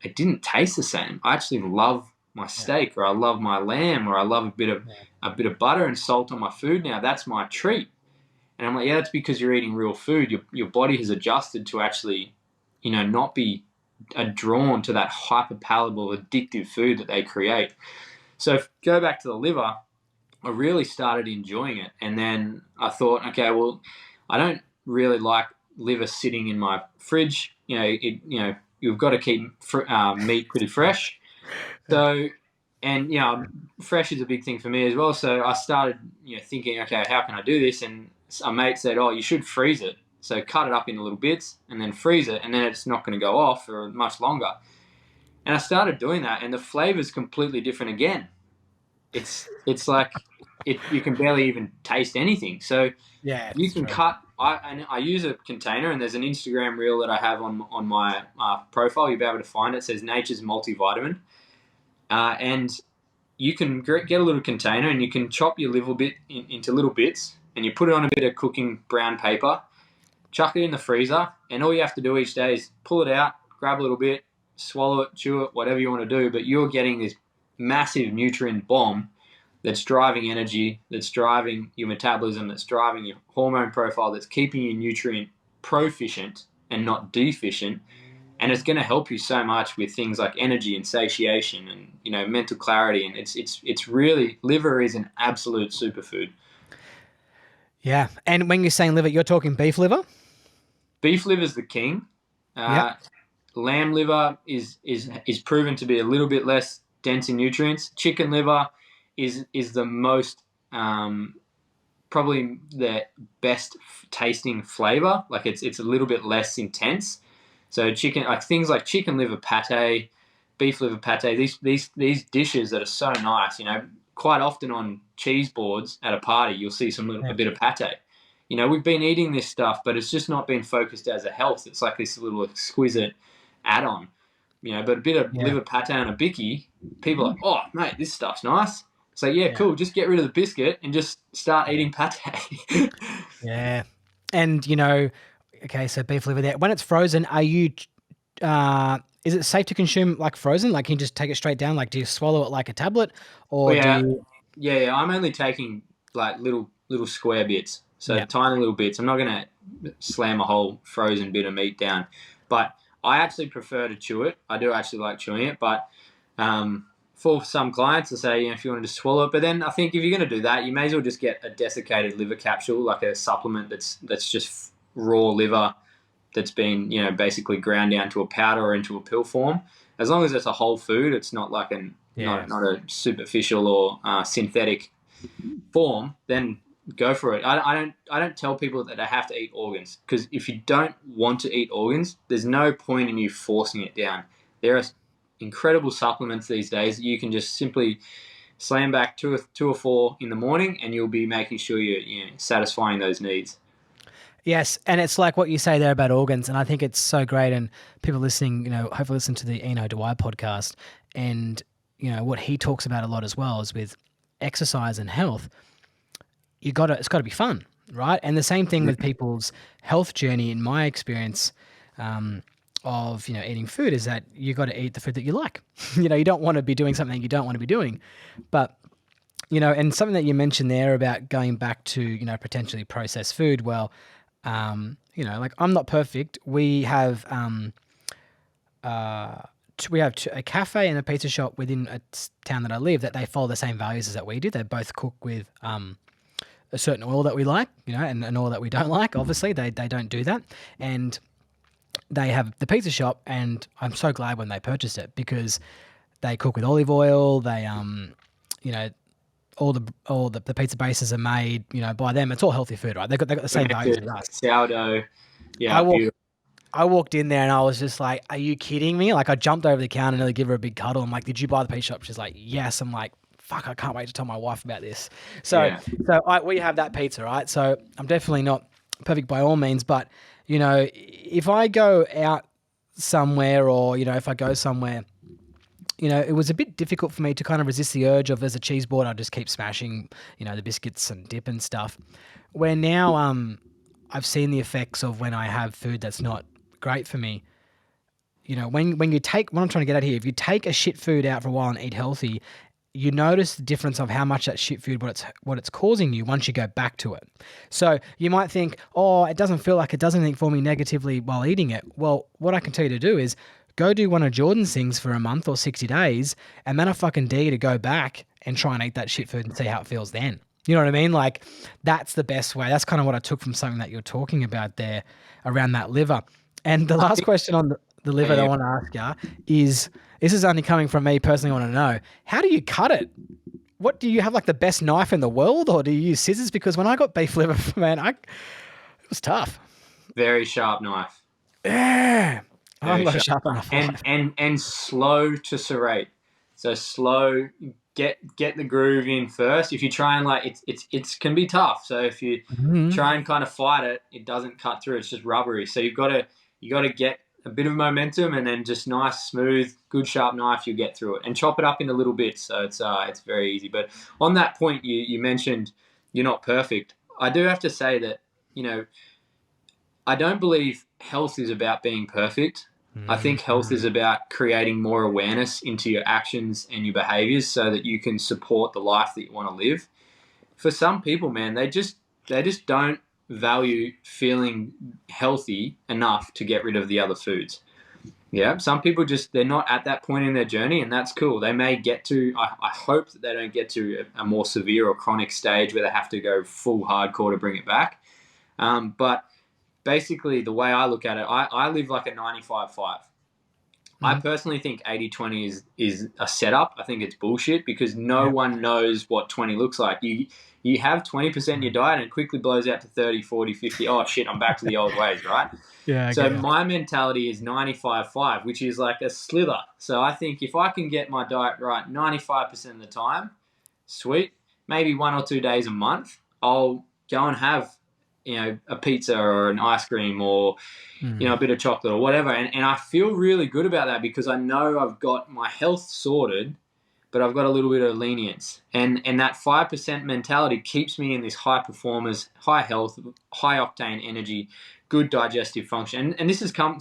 it didn't taste the same. I actually love my Yeah. steak, or I love my lamb, or I love Yeah. a bit of butter and salt on my food now. That's my treat. And I'm like, yeah, that's because you're eating real food. Your body has adjusted to actually, not be drawn to that hyper palatable, addictive food that they create. So go back to the liver, I really started enjoying it. And then I thought, okay, well, I don't really like liver sitting in my fridge. You've got to keep meat pretty fresh. So, and fresh is a big thing for me as well. So I started, thinking, okay, how can I do this? And a mate said, oh, you should freeze it. So cut it up into little bits and then freeze it, and then it's not going to go off for much longer. And I started doing that, and the flavor is completely different again. It's like you can barely even taste anything. So Yeah, you it's can true. cut. I use a container, and there's an Instagram reel that I have on my profile. You'll be able to find it. It says Nature's Multivitamin, and you can get a little container, and you can chop your liver bit into little bits, and you put it on a bit of cooking brown paper, chuck it in the freezer, and all you have to do each day is pull it out, grab a little bit, swallow it, chew it, whatever you want to do. But you're getting this massive nutrient bomb that's driving energy, that's driving your metabolism, that's driving your hormone profile, that's keeping you nutrient proficient and not deficient. And it's going to help you so much with things like energy and satiation and mental clarity. And it's really, liver is an absolute superfood. Yeah. And when you're saying liver, you're talking beef liver? Beef liver is the king. Yep. Uh, Lamb liver is proven to be a little bit less dense in nutrients. Chicken liver is the most probably the best tasting flavor. Like it's a little bit less intense. So chicken, like things like chicken liver pate, beef liver pate, these dishes that are so nice. Quite often on cheese boards at a party, you'll see a bit of pate. We've been eating this stuff, but it's just not been focused as a health. It's like this little exquisite add-on. But a bit of Yeah. liver pate and a bicky, people are like, oh, mate, this stuff's nice. It's like, yeah, Yeah. cool. Just get rid of the biscuit and just start Yeah. eating pate. Yeah. And, okay, so beef liver there. When it's frozen, is it safe to consume like frozen? Like, can you just take it straight down? Like, do you swallow it like a tablet, Well, or do yeah, you? yeah. I'm only taking like little square bits, so Yeah. tiny little bits. I'm not gonna slam a whole frozen bit of meat down, but I actually prefer to chew it. I do actually like chewing it, but for some clients, I say if you want to just swallow it. But then I think if you're going to do that, you may as well just get a desiccated liver capsule, like a supplement that's just raw liver that's been basically ground down to a powder or into a pill form. As long as it's a whole food, it's not like Yeah. not a superficial or synthetic form, then go for it. I don't tell people that they have to eat organs, because if you don't want to eat organs, there's no point in you forcing it down. There are incredible supplements these days that you can just simply slam back two or four in the morning, and you'll be making sure you're satisfying those needs. Yes, and it's like what you say there about organs, and I think it's so great. And people listening, hopefully listen to the Eno Dwyer podcast, and what he talks about a lot as well is with exercise and health. It's got to be fun, right? And the same thing with people's health journey. In my experience, of eating food is that you got to eat the food that you like. You don't want to be doing something you don't want to be doing, but and something that you mentioned there about going back to potentially processed food. Well, like I'm not perfect. We have a cafe and a pizza shop within a town that I live that they follow the same values as that we do. They both cook with a certain oil that we like, and an oil that we don't like. Obviously, they don't do that, and they have the pizza shop, and I'm so glad when they purchased it because they cook with olive oil. They all the pizza bases are made by them. It's all healthy food, right? They got the same values as us. Sourdough, yeah. I walked in there and I was just like, "Are you kidding me?" Like I jumped over the counter and nearly give her a big cuddle. I'm like, "Did you buy the pizza shop?" She's like, "Yes." I'm like, "Fuck, I can't wait to tell my wife about this." So we have that pizza, right? So I'm definitely not perfect by all means, but if I go out somewhere or if I go somewhere, it was a bit difficult for me to kind of resist the urge of, as a cheese board, I just keep smashing, the biscuits and dip and stuff. Where now, I've seen the effects of when I have food that's not great for me. When you take, what I'm trying to get at here, if you take a shit food out for a while and eat healthy, you notice the difference of how much that shit food, what it's causing you once you go back to it. So you might think, oh, it doesn't feel like it does anything for me negatively while eating it. Well, what I can tell you to do is go do one of Jordan's things for a month or 60 days, and then I fucking dare you to go back and try and eat that shit food and see how it feels then. You know what I mean? Like, that's the best way. That's kind of what I took from something that you're talking about there around that liver. And the last question on the liver that I want to ask you is, this is only coming from me personally, I want to know, how do you cut it? What, do you have like the best knife in the world, or do you use scissors? Because when I got beef liver, man, it was tough. Very sharp knife. Yeah. I'm not sharp enough. And slow to serrate. So slow, get the groove in first. If you try and it can be tough. So if you try and kind of fight it, it doesn't cut through. It's just rubbery. So you got to get a bit of momentum, and then just nice, smooth, good sharp knife. You get through it and chop it up into little bits. So it's very easy. But on that point, you mentioned you're not perfect. I do have to say that I don't believe health is about being perfect. I think health is about creating more awareness into your actions and your behaviors so that you can support the life that you want to live. For some people, man, they just don't value feeling healthy enough to get rid of the other foods. Yeah, some people they're not at that point in their journey, and that's cool. They may get to, I hope that they don't get to a more severe or chronic stage where they have to go full hardcore to bring it back. But basically, the way I look at it, I live like a 95-5. I personally think 80-20 is a setup. I think it's bullshit because no one knows what 20 looks like. You have 20% in your diet and it quickly blows out to 30, 40, 50. Oh, shit, I'm back to the old ways, right? Yeah. So my mentality is 95-5, which is like a slither. So I think if I can get my diet right 95% of the time, sweet, maybe 1 or 2 days a month, I'll go and have a pizza or an ice cream or, a bit of chocolate or whatever. And I feel really good about that because I know I've got my health sorted, but I've got a little bit of lenience. And that 5% mentality keeps me in this high performance, high health, high octane energy, good digestive function. And this is coming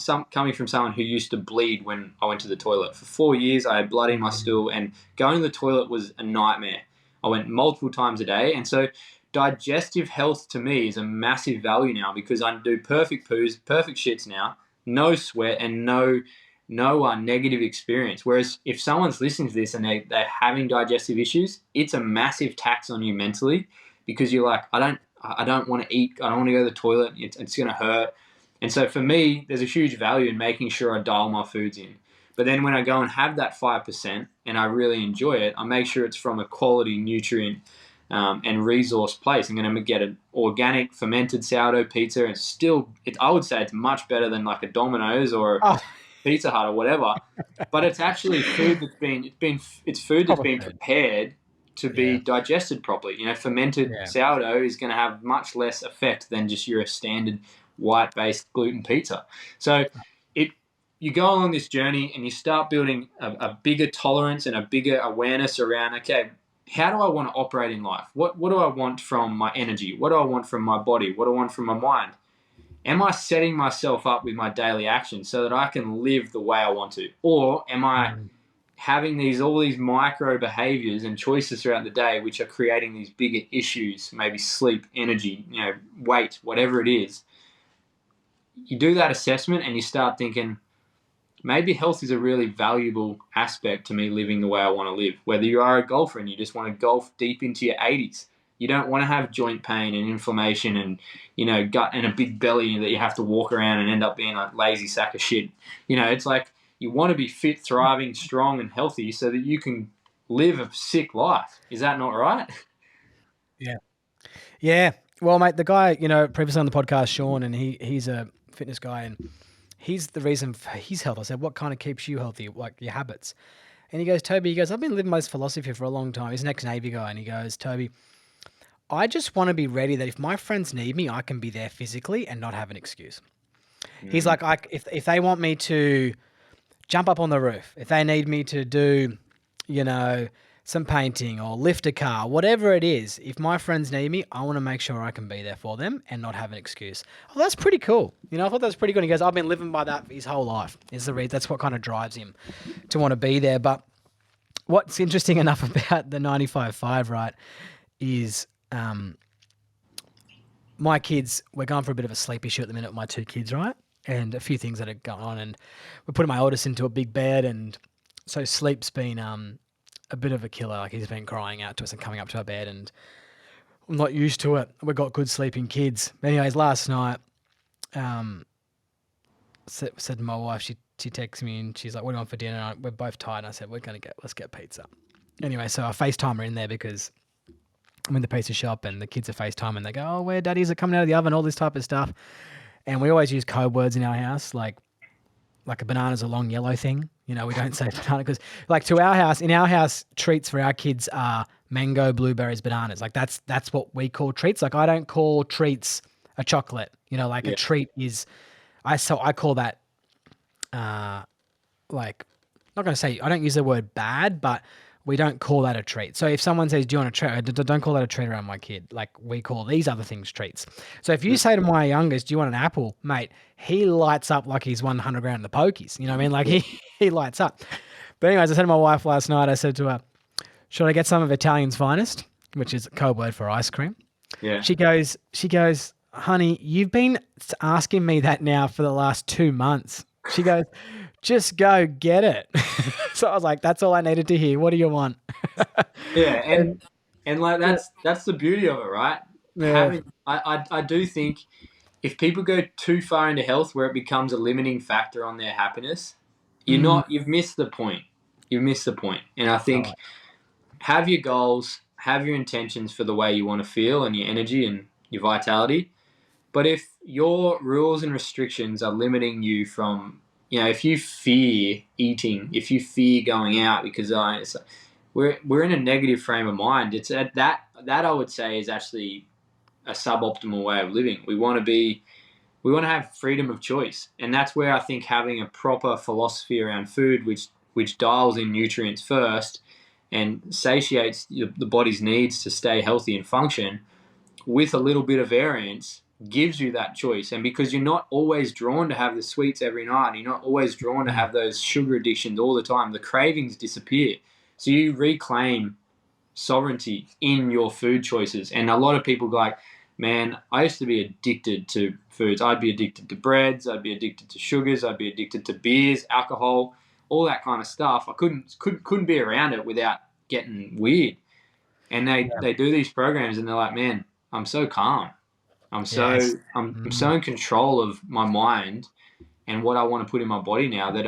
from someone who used to bleed when I went to the toilet. For 4 years, I had blood in my stool, and going to the toilet was a nightmare. I went multiple times a day. And so digestive health to me is a massive value now because I do perfect poos, perfect shits now, no sweat and no negative experience. Whereas if someone's listening to this and they're having digestive issues, it's a massive tax on you mentally because you're like, I don't want to eat, I don't want to go to the toilet, it's going to hurt. And so for me, there's a huge value in making sure I dial my foods in. But then when I go and have that 5% and I really enjoy it, I make sure it's from a quality nutrient and resource place. I'm going to get an organic fermented sourdough pizza, and I would say it's much better than like a Domino's or Oh, Pizza Hut or whatever. But it's actually food it's food that's proper been food. prepared to be Yeah. digested properly. Fermented Yeah. sourdough is going to have much less effect than just your standard white-based gluten pizza. So it you go along this journey and you start building a bigger tolerance and a bigger awareness around, okay, how do I want to operate in life? What do I want from my energy? What do I want from my body? What do I want from my mind? Am I setting myself up with my daily actions so that I can live the way I want to? Or am I Mm. having all these micro behaviors and choices throughout the day which are creating these bigger issues, maybe sleep, energy, weight, whatever it is? You do that assessment and you start thinking, maybe health is a really valuable aspect to me living the way I want to live. Whether you are a golfer and you just want to golf deep into your 80s, you don't want to have joint pain and inflammation and gut and a big belly that you have to walk around and end up being a lazy sack of shit. It's like you want to be fit, thriving, strong, and healthy so that you can live a sick life. Is that not right? Yeah. Yeah. Well, mate, the guy, previously on the podcast, Sean, and he's a fitness guy, and he's the reason for his health. I said, what kind of keeps you healthy? Like your habits. And he goes, Toby, I've been living my philosophy for a long time. He's an ex-Navy guy. And he goes, Toby, I just want to be ready that if my friends need me, I can be there physically and not have an excuse. He's Mm, like, if they want me to jump up on the roof, if they need me to do, you know, some painting or lift a car, whatever it is, if my friends need me, I want to make sure I can be there for them and not have an excuse. Oh, that's pretty cool. I thought that was pretty good. He goes, I've been living by that his whole life. That's what kind of drives him to want to be there. But what's interesting enough about the 95.5, right, is my kids, we're going for a bit of a sleep issue at the minute with my two kids, right? And a few things that are going on. And we're putting my oldest into a big bed. And so sleep's been a bit of a killer. Like he's been crying out to us and coming up to our bed. And I'm not used to it. We've got good sleeping kids. But anyways, last night, said to my wife, she texts me and she's like, what do you want for dinner? And we're both tired. And I said, let's get pizza. Anyway, so I FaceTime her in there because I'm in the pizza shop and the kids are FaceTime and they go, oh, where daddy's are coming out of the oven, all this type of stuff. And we always use code words in our house, like a banana's a long yellow thing. We don't say banana because like in our house, treats for our kids are mango, blueberries, bananas. Like that's what we call treats. Like I don't call treats a chocolate, like a yeah. treat is, I call that, like, not going to say, I don't use the word bad, but we don't call that a treat. So if someone says, do you want a treat? Don't call that a treat around my kid. Like we call these other things treats. So if you say to my youngest, do you want an apple? Mate, he lights up like he's won 100 grand in the pokies. You know what I mean? Like he lights up. But anyways, I said to my wife last night, I said to her, should I get some of Italian's finest, which is a code word for ice cream? Yeah. She goes, honey, you've been asking me that now for the last 2 months. She goes, just go get it. So I was like, that's all I needed to hear. What do you want? Yeah, And and like that's the beauty of it, right? yeah, I do think if people go too far into health where it becomes a limiting factor on their happiness, mm, you've missed the point. You've missed the point. And I all think right. have your goals, have your intentions for the way you want to feel and your energy and your vitality. But if your rules and restrictions are limiting you from, if you fear eating, if you fear going out because we're in a negative frame of mind. It's that I would say is actually a suboptimal way of living. We want to have freedom of choice, and that's where I think having a proper philosophy around food, which dials in nutrients first and satiates the body's needs to stay healthy and function, with a little bit of variance, gives you that choice. And because you're not always drawn to have the sweets every night, you're not always drawn to Mm, have those sugar addictions all the time, the cravings disappear. So you reclaim sovereignty in your food choices. And a lot of people go like, man, I used to be addicted to foods. I'd be addicted to breads, I'd be addicted to sugars, I'd be addicted to beers, alcohol, all that kind of stuff. I couldn't be around it without getting weird. And yeah, they do these programs and they're like, man, I'm so calm. yes. I'm so Mm, in control of my mind and what I want to put in my body now that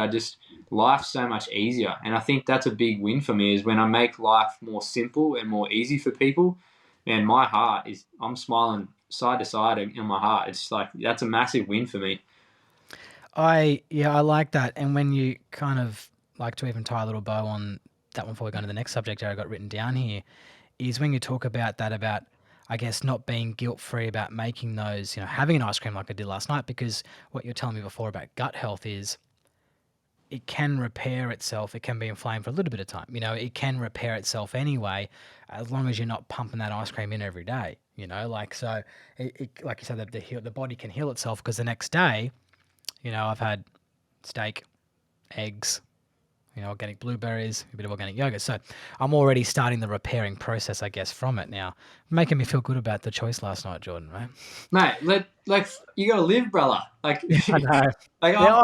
life's so much easier. And I think that's a big win for me is when I make life more simple and more easy for people. man, I'm smiling side to side in my heart. It's like, that's a massive win for me. I like that. And when you kind of like to even tie a little bow on that one before we go on to the next subject I got written down here, is when you talk about that, about I guess not being guilt free about making those, having an ice cream like I did last night, because what you're telling me before about gut health is it can repair itself. It can be inflamed for a little bit of time. It can repair itself anyway, as long as you're not pumping that ice cream in every day. Like so, like you said, the body can heal itself because the next day, I've had steak, eggs, organic blueberries, a bit of organic yogurt. So I'm already starting the repairing process, I guess, from it now, making me feel good about the choice last night, Jordan. Right? Mate, like you got to live, brother. Like, Yeah, I know. like Yeah,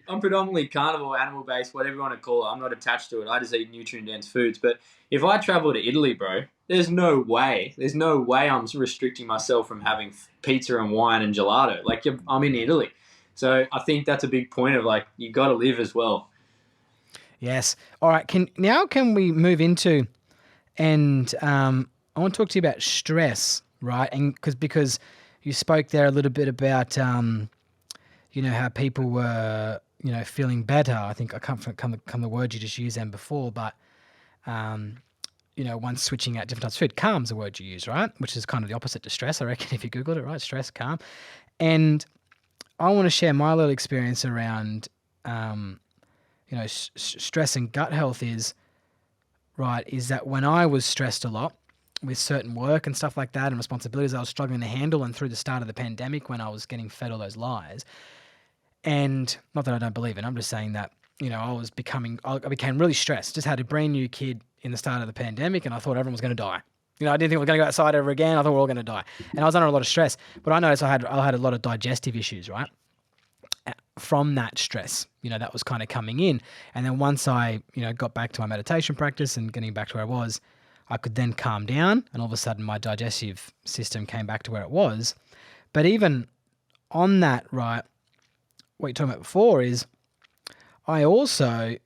I'm predominantly carnivore, animal based, whatever you want to call it. I'm not attached to it. I just eat nutrient dense foods. But if I travel to Italy, bro, there's no way I'm restricting myself from having pizza and wine and gelato. Like, I'm in Italy, so I think that's a big point of, like, you got to live as well. yes. All right. Can we move into, and I want to talk to you about stress, right? And because you spoke there a little bit about how people were feeling better. I think I come the words you just used them before, but once switching out different types of food, calm's the word you use, right? Which is kind of the opposite to stress, I reckon, if you Googled it, right? Stress, calm. And I want to share my little experience around, stress and gut health is that when I was stressed a lot with certain work and stuff like that and responsibilities I was struggling to handle, and through the start of the pandemic when I was getting fed all those lies, and not that I don't believe it, I'm just saying that, I became really stressed. Just had a brand new kid in the start of the pandemic and I thought everyone was going to die. I didn't think we were going to go outside ever again. I thought we were all going to die. And I was under a lot of stress. But I noticed I had a lot of digestive issues, right? From that stress, that was kind of coming in. And then once I, got back to my meditation practice and getting back to where I was, I could then calm down, and all of a sudden my digestive system came back to where it was. But even on that, right, what you're talking about before is I also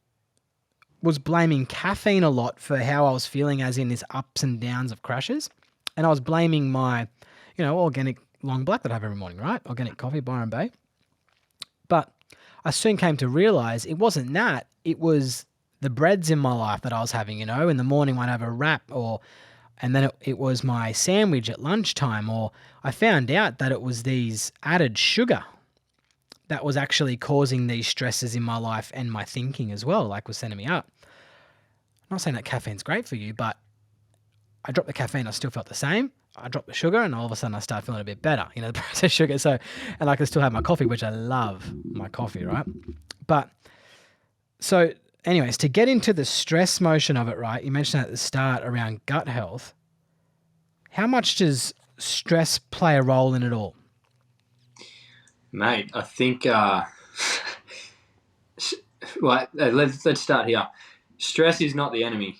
was blaming caffeine a lot for how I was feeling, as in this ups and downs of crashes. And I was blaming my, organic long black that I have every morning, right? Organic coffee, Byron Bay. But I soon came to realize it wasn't that. It was the breads in my life that I was having, in the morning I'd have a wrap, and then it was my sandwich at lunchtime, or I found out that it was these added sugar that was actually causing these stresses in my life and my thinking as well, like was sending me up. I'm not saying that caffeine's great for you, but I dropped the caffeine, I still felt the same. I dropped the sugar and all of a sudden I started feeling a bit better, the processed sugar. So, and I can still have my coffee, which I love my coffee, right? But so anyways, to get into the stress motion of it, right? You mentioned at the start around gut health. How much does stress play a role in it all? Mate, I think, let's start here. Stress is not the enemy.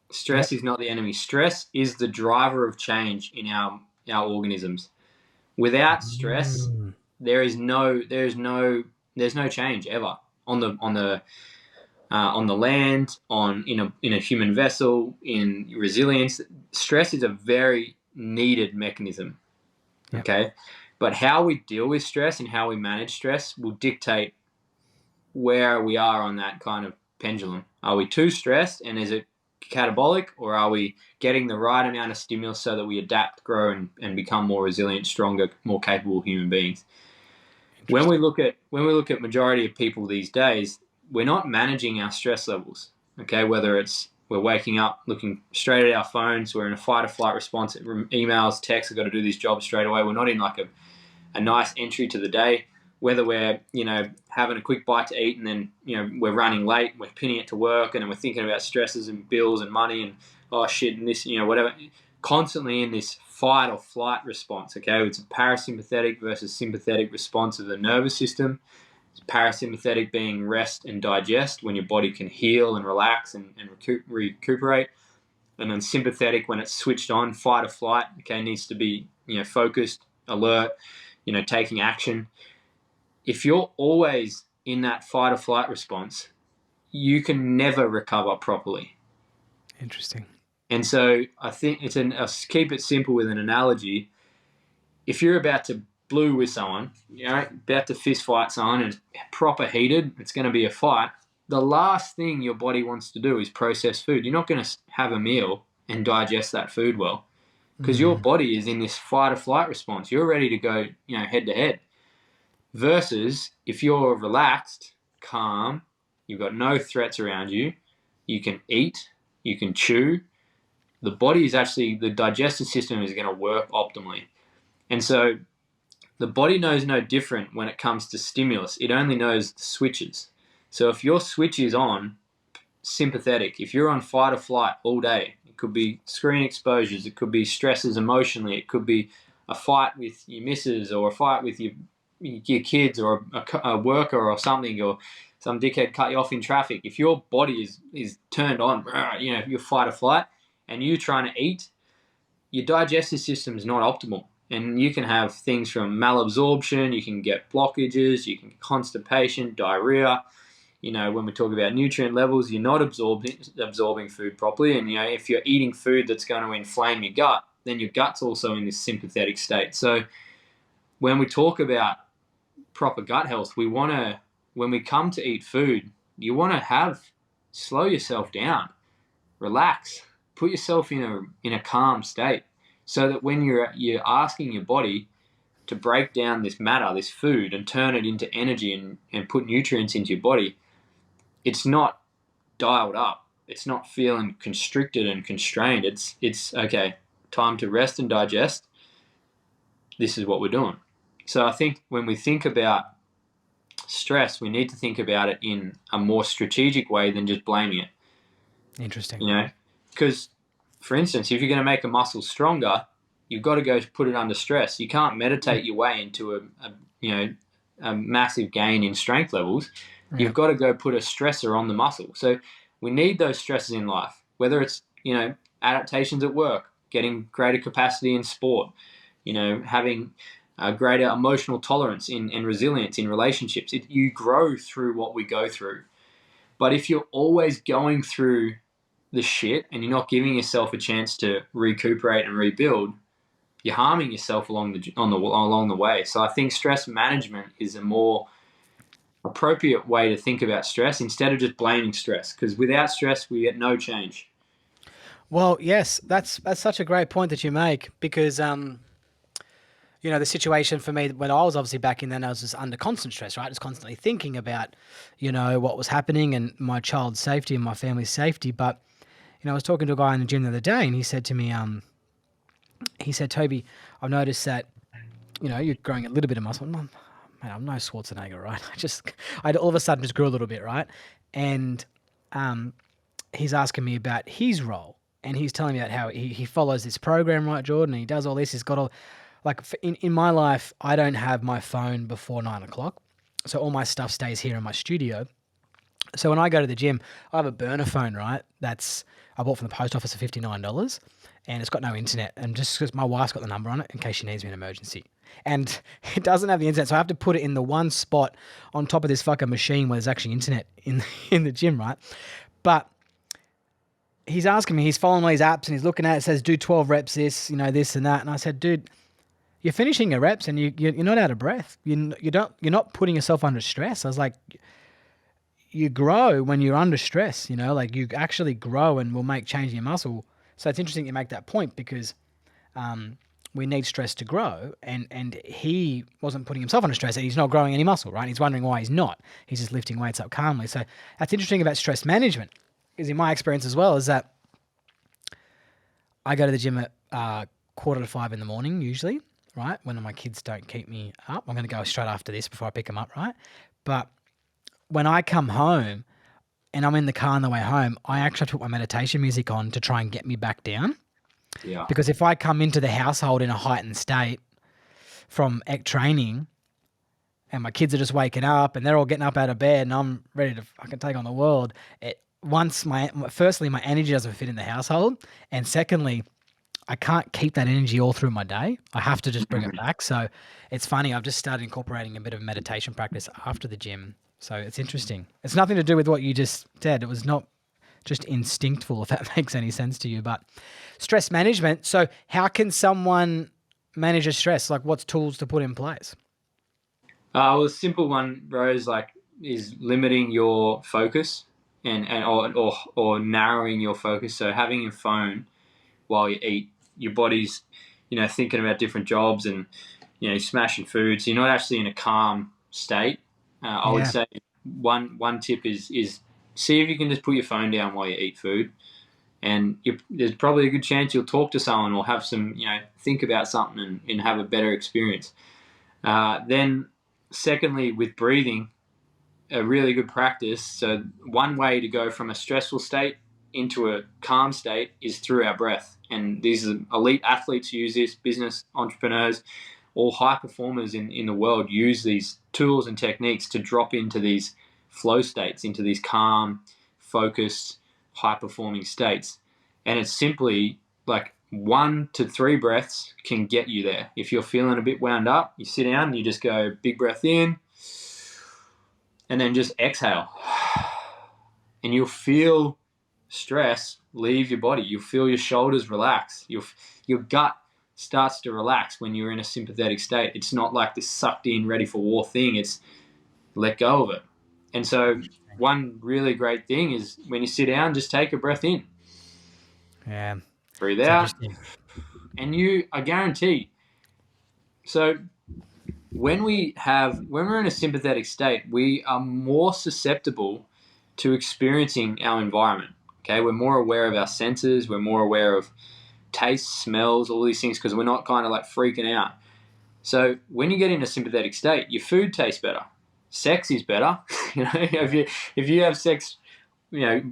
Stress Yep. is not the enemy. Stress is the driver of change in our organisms. Without stress, Mm. there's no change ever on the land, in a human vessel, in resilience. Stress is a very needed mechanism. Yep. Okay, but how we deal with stress and how we manage stress will dictate where we are on that kind of pendulum. Are we too stressed and is it catabolic, or are we getting the right amount of stimulus so that we adapt, grow, and become more resilient, stronger, more capable human beings? When we Interesting. look at majority of people these days, we're not managing our stress levels. Okay, whether it's we're waking up looking straight at our phones, we're in a fight or flight response, emails, texts, I've got to do this job straight away. We're not in like a nice entry to the day. Whether we're having a quick bite to eat and then we're running late, we're pinning it to work, and then we're thinking about stresses and bills and money and oh shit and this whatever, constantly in this fight or flight response. Okay, it's a parasympathetic versus sympathetic response of the nervous system. Parasympathetic being rest and digest, when your body can heal and relax and recuperate, and then sympathetic when it's switched on, fight or flight. Okay, needs to be focused, alert, taking action. If you're always in that fight or flight response, you can never recover properly. Interesting. And so I think I'll keep it simple with an analogy. If you're about to blue with someone, about to fist fight someone and it's proper heated, it's going to be a fight. The last thing your body wants to do is process food. You're not going to have a meal and digest that food well because your Mm. body is in this fight or flight response. You're ready to go, head to head. Versus if you're relaxed, calm, you've got no threats around you, you can eat, you can chew. The digestive system is going to work optimally. And so the body knows no different when it comes to stimulus. It only knows the switches. So if your switch is on, sympathetic, if you're on fight or flight all day, it could be screen exposures, it could be stresses emotionally, it could be a fight with your missus or a fight with your kids or a worker or something, or some dickhead cut you off in traffic. If your body is turned on, you're fight or flight, and you're trying to eat, your digestive system is not optimal. And you can have things from malabsorption, you can get blockages, you can get constipation, diarrhea. When we talk about nutrient levels, you're not absorbing food properly. And, if you're eating food that's going to inflame your gut, then your gut's also in this sympathetic state. So when we talk about proper gut health, when we come to eat food, you want to slow yourself down, relax, put yourself in a calm state, so that when you're asking your body to break down this matter, this food, and turn it into energy and put nutrients into your body, it's not dialed up. It's not feeling constricted and constrained. It's okay, time to rest and digest. This is what we're doing. So I think when we think about stress, we need to think about it in a more strategic way than just blaming it. Interesting. Because, for instance, if you're going to make a muscle stronger, you've got to go put it under stress. You can't meditate your way into a massive gain in strength levels. You've got to go put a stressor on the muscle. So we need those stresses in life, whether it's adaptations at work, getting greater capacity in sport, having a greater emotional tolerance and resilience in relationships. You grow through what we go through. But if you're always going through the shit and you're not giving yourself a chance to recuperate and rebuild, you're harming yourself along the way. So I think stress management is a more appropriate way to think about stress instead of just blaming stress, because without stress we get no change. Well, yes, that's such a great point that you make, because the situation for me when I was obviously back in then, I was just under constant stress, right? Just constantly thinking about, what was happening and my child's safety and my family's safety. But, I was talking to a guy in the gym the other day, and he said to me, Toby, I've noticed that, you're growing a little bit of muscle. Man, I'm no Schwarzenegger, right? I all of a sudden just grew a little bit, right? And he's asking me about his role, and he's telling me about how he follows this program, right, Jordan? And he does all this. He's got all, like, in my life, I don't have my phone before 9 o'clock. So all my stuff stays here in my studio. So when I go to the gym, I have a burner phone, right? I bought from the post office for $59, and it's got no internet. And just because my wife's got the number on it in case she needs me in an emergency. And it doesn't have the internet, so I have to put it in the one spot on top of this fucking machine where there's actually internet in the gym, right? But he's asking me, he's following all these apps, and he's looking at it, says do 12 reps, this and that. And I said, dude, you're finishing your reps and you're not out of breath. You're not putting yourself under stress. I was like, you grow when you're under stress, like you actually grow and will make change in your muscle. So it's interesting you make that point, because we need stress to grow, and he wasn't putting himself under stress, and he's not growing any muscle, right? He's wondering why he's not. He's just lifting weights up calmly. So that's interesting about stress management, because in my experience as well is that I go to the gym at 4:45 in the morning usually, right? When my kids don't keep me up. I'm going to go straight after this before I pick them up, right? But when I come home and I'm in the car on the way home, I actually put my meditation music on to try and get me back down. Yeah. Because if I come into the household in a heightened state from training, and my kids are just waking up and they're all getting up out of bed and I'm ready to fucking take on the world, firstly, my energy doesn't fit in the household. And secondly, I can't keep that energy all through my day. I have to just bring it back. So it's funny. I've just started incorporating a bit of meditation practice after the gym. So it's interesting. It's nothing to do with what you just said. It was not just instinctful, if that makes any sense to you. But stress management. So how can someone manage a stress? Like what's tools to put in place? Well, a simple one, bro, is limiting your focus or narrowing your focus. So having your phone while you eat, your body's thinking about different jobs and smashing food, so you're not actually in a calm state. I would Yeah. say one tip is see if you can just put your phone down while you eat food, and there's probably a good chance you'll talk to someone or have some think about something and have a better experience. Then, secondly, with breathing, a really good practice. So, one way to go from a stressful state into a calm state is through our breath. And these are elite athletes who use this, business entrepreneurs, all high performers in the world use these tools and techniques to drop into these flow states, into these calm, focused, high performing states. And it's simply like 1 to 3 breaths can get you there. If you're feeling a bit wound up, you sit down, you just go big breath in, and then just exhale. And you'll feel stress leave your body. You'll feel your shoulders relax. Your gut starts to relax when you're in a sympathetic state. It's not like this sucked in, ready for war thing. It's let go of it. And so one really great thing is when you sit down, just take a breath in. Yeah. Breathe It's out. interesting. And I guarantee, so when we're in a sympathetic state, we are more susceptible to experiencing our environment. Okay, we're more aware of our senses, we're more aware of taste, smells, all these things, because we're not kind of like freaking out. So when you get in a sympathetic state, your food tastes better, sex is better. If you have sex,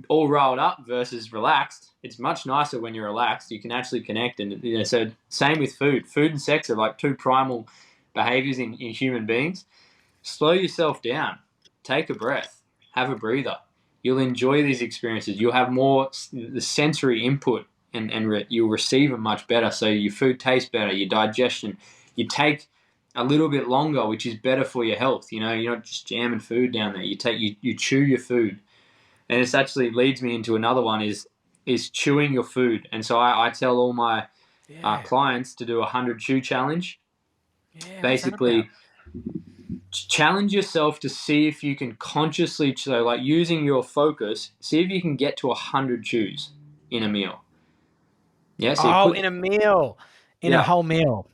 all rolled up versus relaxed, it's much nicer when you're relaxed. You can actually connect, and so same with food. Food and sex are like two primal behaviors in human beings. Slow yourself down, take a breath, have a breather. You'll enjoy these experiences. You'll have more the sensory input, and you'll receive it much better. So your food tastes better, your digestion. You take a little bit longer, which is better for your health. You're not just jamming food down there. You chew your food, and this actually leads me into another one is chewing your food. And so I tell all my clients to do a 100 chew challenge. Yeah. What's that about? Basically, challenge yourself to see if you can consciously, so like using your focus, see if you can get to 100 chews in a meal. Yeah, so you Oh, put, in a meal, in a yeah, whole meal.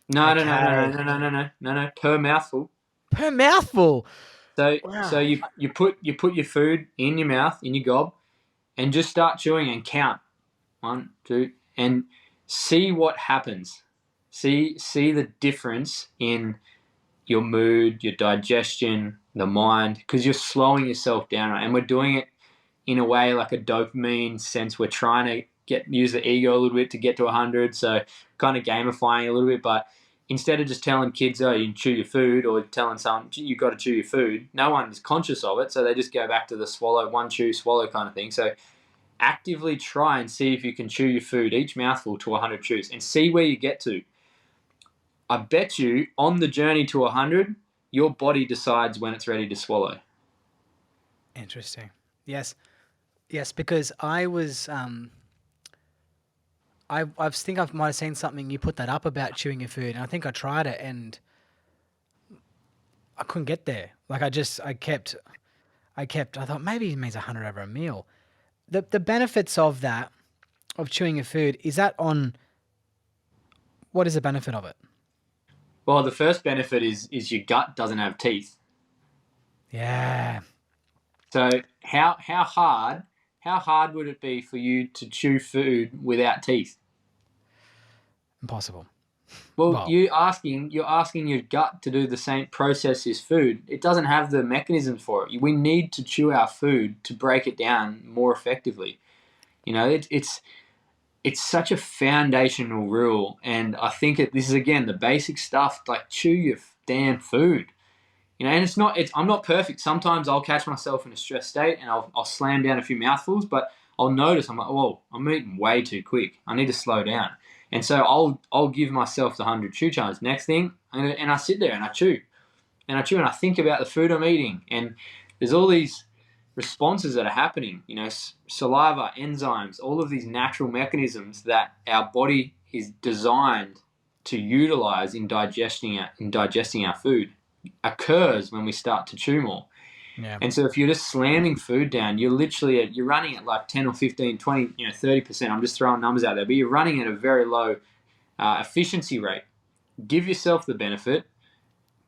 no, no, no, no, no, Okay. no, no, no, no, no, no, per mouthful. Per mouthful. So Wow. you put your food in your mouth, in your gob, and just start chewing and count 1, 2, and see what happens. See the difference in your mood, your digestion, the mind, because you're slowing yourself down, right? And we're doing it in a way like a dopamine sense. We're trying to use the ego a little bit to get to 100, so kind of gamifying a little bit. But instead of just telling kids, oh, you can chew your food, or telling someone you've got to chew your food, no one is conscious of it, so they just go back to the swallow, one chew, swallow kind of thing. So actively try and see if you can chew your food, each mouthful, to 100 chews, and see where you get to. I bet you on the journey to 100, your body decides when it's ready to swallow. Interesting. Yes. Yes, because I was I think I might have seen something you put that up about chewing your food, and I think I tried it and I couldn't get there. Like I thought maybe it means 100 over a meal. The benefits of that, of chewing your food, is that on what is the benefit of it? Well, the first benefit is your gut doesn't have teeth. Yeah. So how hard would it be for you to chew food without teeth? Impossible. Well, Well, you're asking your gut to do the same process as food. It doesn't have the mechanisms for it. We need to chew our food to break it down more effectively. It's such a foundational rule, and I think this is again the basic stuff, like chew your damn food. And I'm not perfect. Sometimes I'll catch myself in a stressed state and I'll slam down a few mouthfuls, but I'll notice I'm like, whoa, I'm eating way too quick. I need to slow down. And so I'll give myself the 100 chew challenge. Next thing, and I sit there and I chew and I think about the food I'm eating, and there's all these responses that are happening, saliva, enzymes, all of these natural mechanisms that our body is designed to utilize in digesting our food occurs when we start to chew more. Yeah. And so if you're just slamming food down, you're running at like 10 or 15, 20, 30%. I'm just throwing numbers out there, but you're running at a very low efficiency rate. Give yourself the benefit,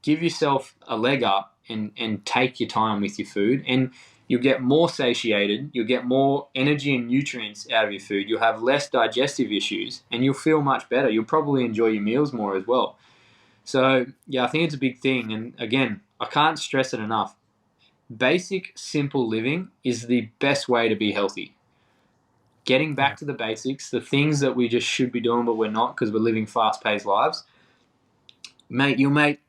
give yourself a leg up, and take your time with your food, and you'll get more satiated, you'll get more energy and nutrients out of your food, you'll have less digestive issues, and you'll feel much better. You'll probably enjoy your meals more as well. So yeah, I think it's a big thing, and again, I can't stress it enough. Basic, simple living is the best way to be healthy. Getting Yeah. back to the basics, the things that we just should be doing but we're not because we're living fast-paced lives, mate, you'll make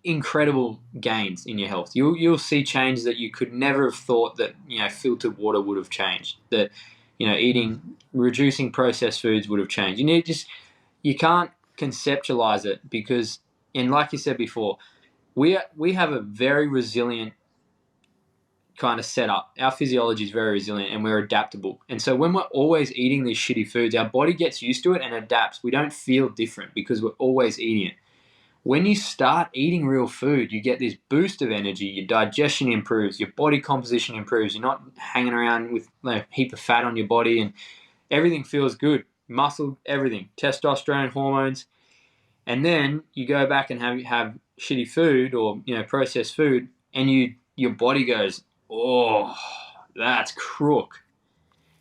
incredible gains in your health. You'll see changes that you could never have thought that filtered water would have changed. That Mm. reducing processed foods would have changed. You can't conceptualize it because, and like you said before, we have a very resilient kind of setup. Our physiology is very resilient and we're adaptable. And so when we're always eating these shitty foods, our body gets used to it and adapts. We don't feel different because we're always eating it. When you start eating real food, you get this boost of energy, your digestion improves, your body composition improves, you're not hanging around with a heap of fat on your body, and everything feels good. Muscle, everything, testosterone, hormones. And then you go back and have shitty food or processed food, and your body goes, oh, that's crook.